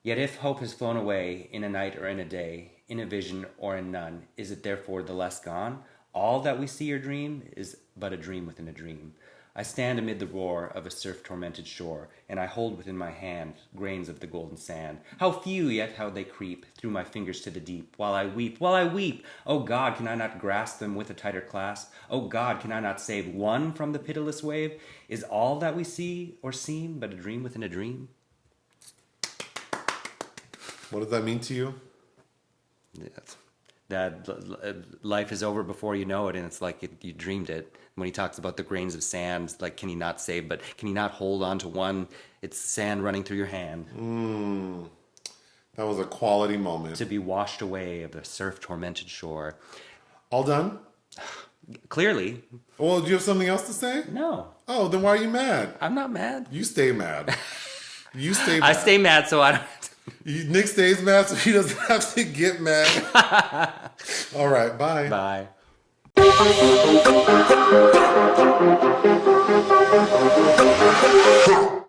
Yet if hope has flown away, in a night or in a day, in a vision or in none, is it therefore the less gone? All that we see or dream is but a dream within a dream. I stand amid the roar of a surf-tormented shore, and I hold within my hand grains of the golden sand. How few, yet how they creep through my fingers to the deep, while I weep, while I weep! Oh God, can I not grasp them with a tighter clasp? Oh God, can I not save one from the pitiless wave? Is all that we see or seem but a dream within a dream? What does that mean to you? That life is over before you know it, and it's like you dreamed it. When he talks about the grains of sand, like, can he not save, but can he not hold on to one? It's sand running through your hand. That was a quality moment. To be washed away of the surf-tormented shore. All done? Clearly. Well, do you have something else to say? No. Oh, then why are you mad? I'm not mad. You stay mad. You stay mad. I stay mad so I don't... Nick stays mad so he doesn't have to get mad. All right, bye. Bye. Huh.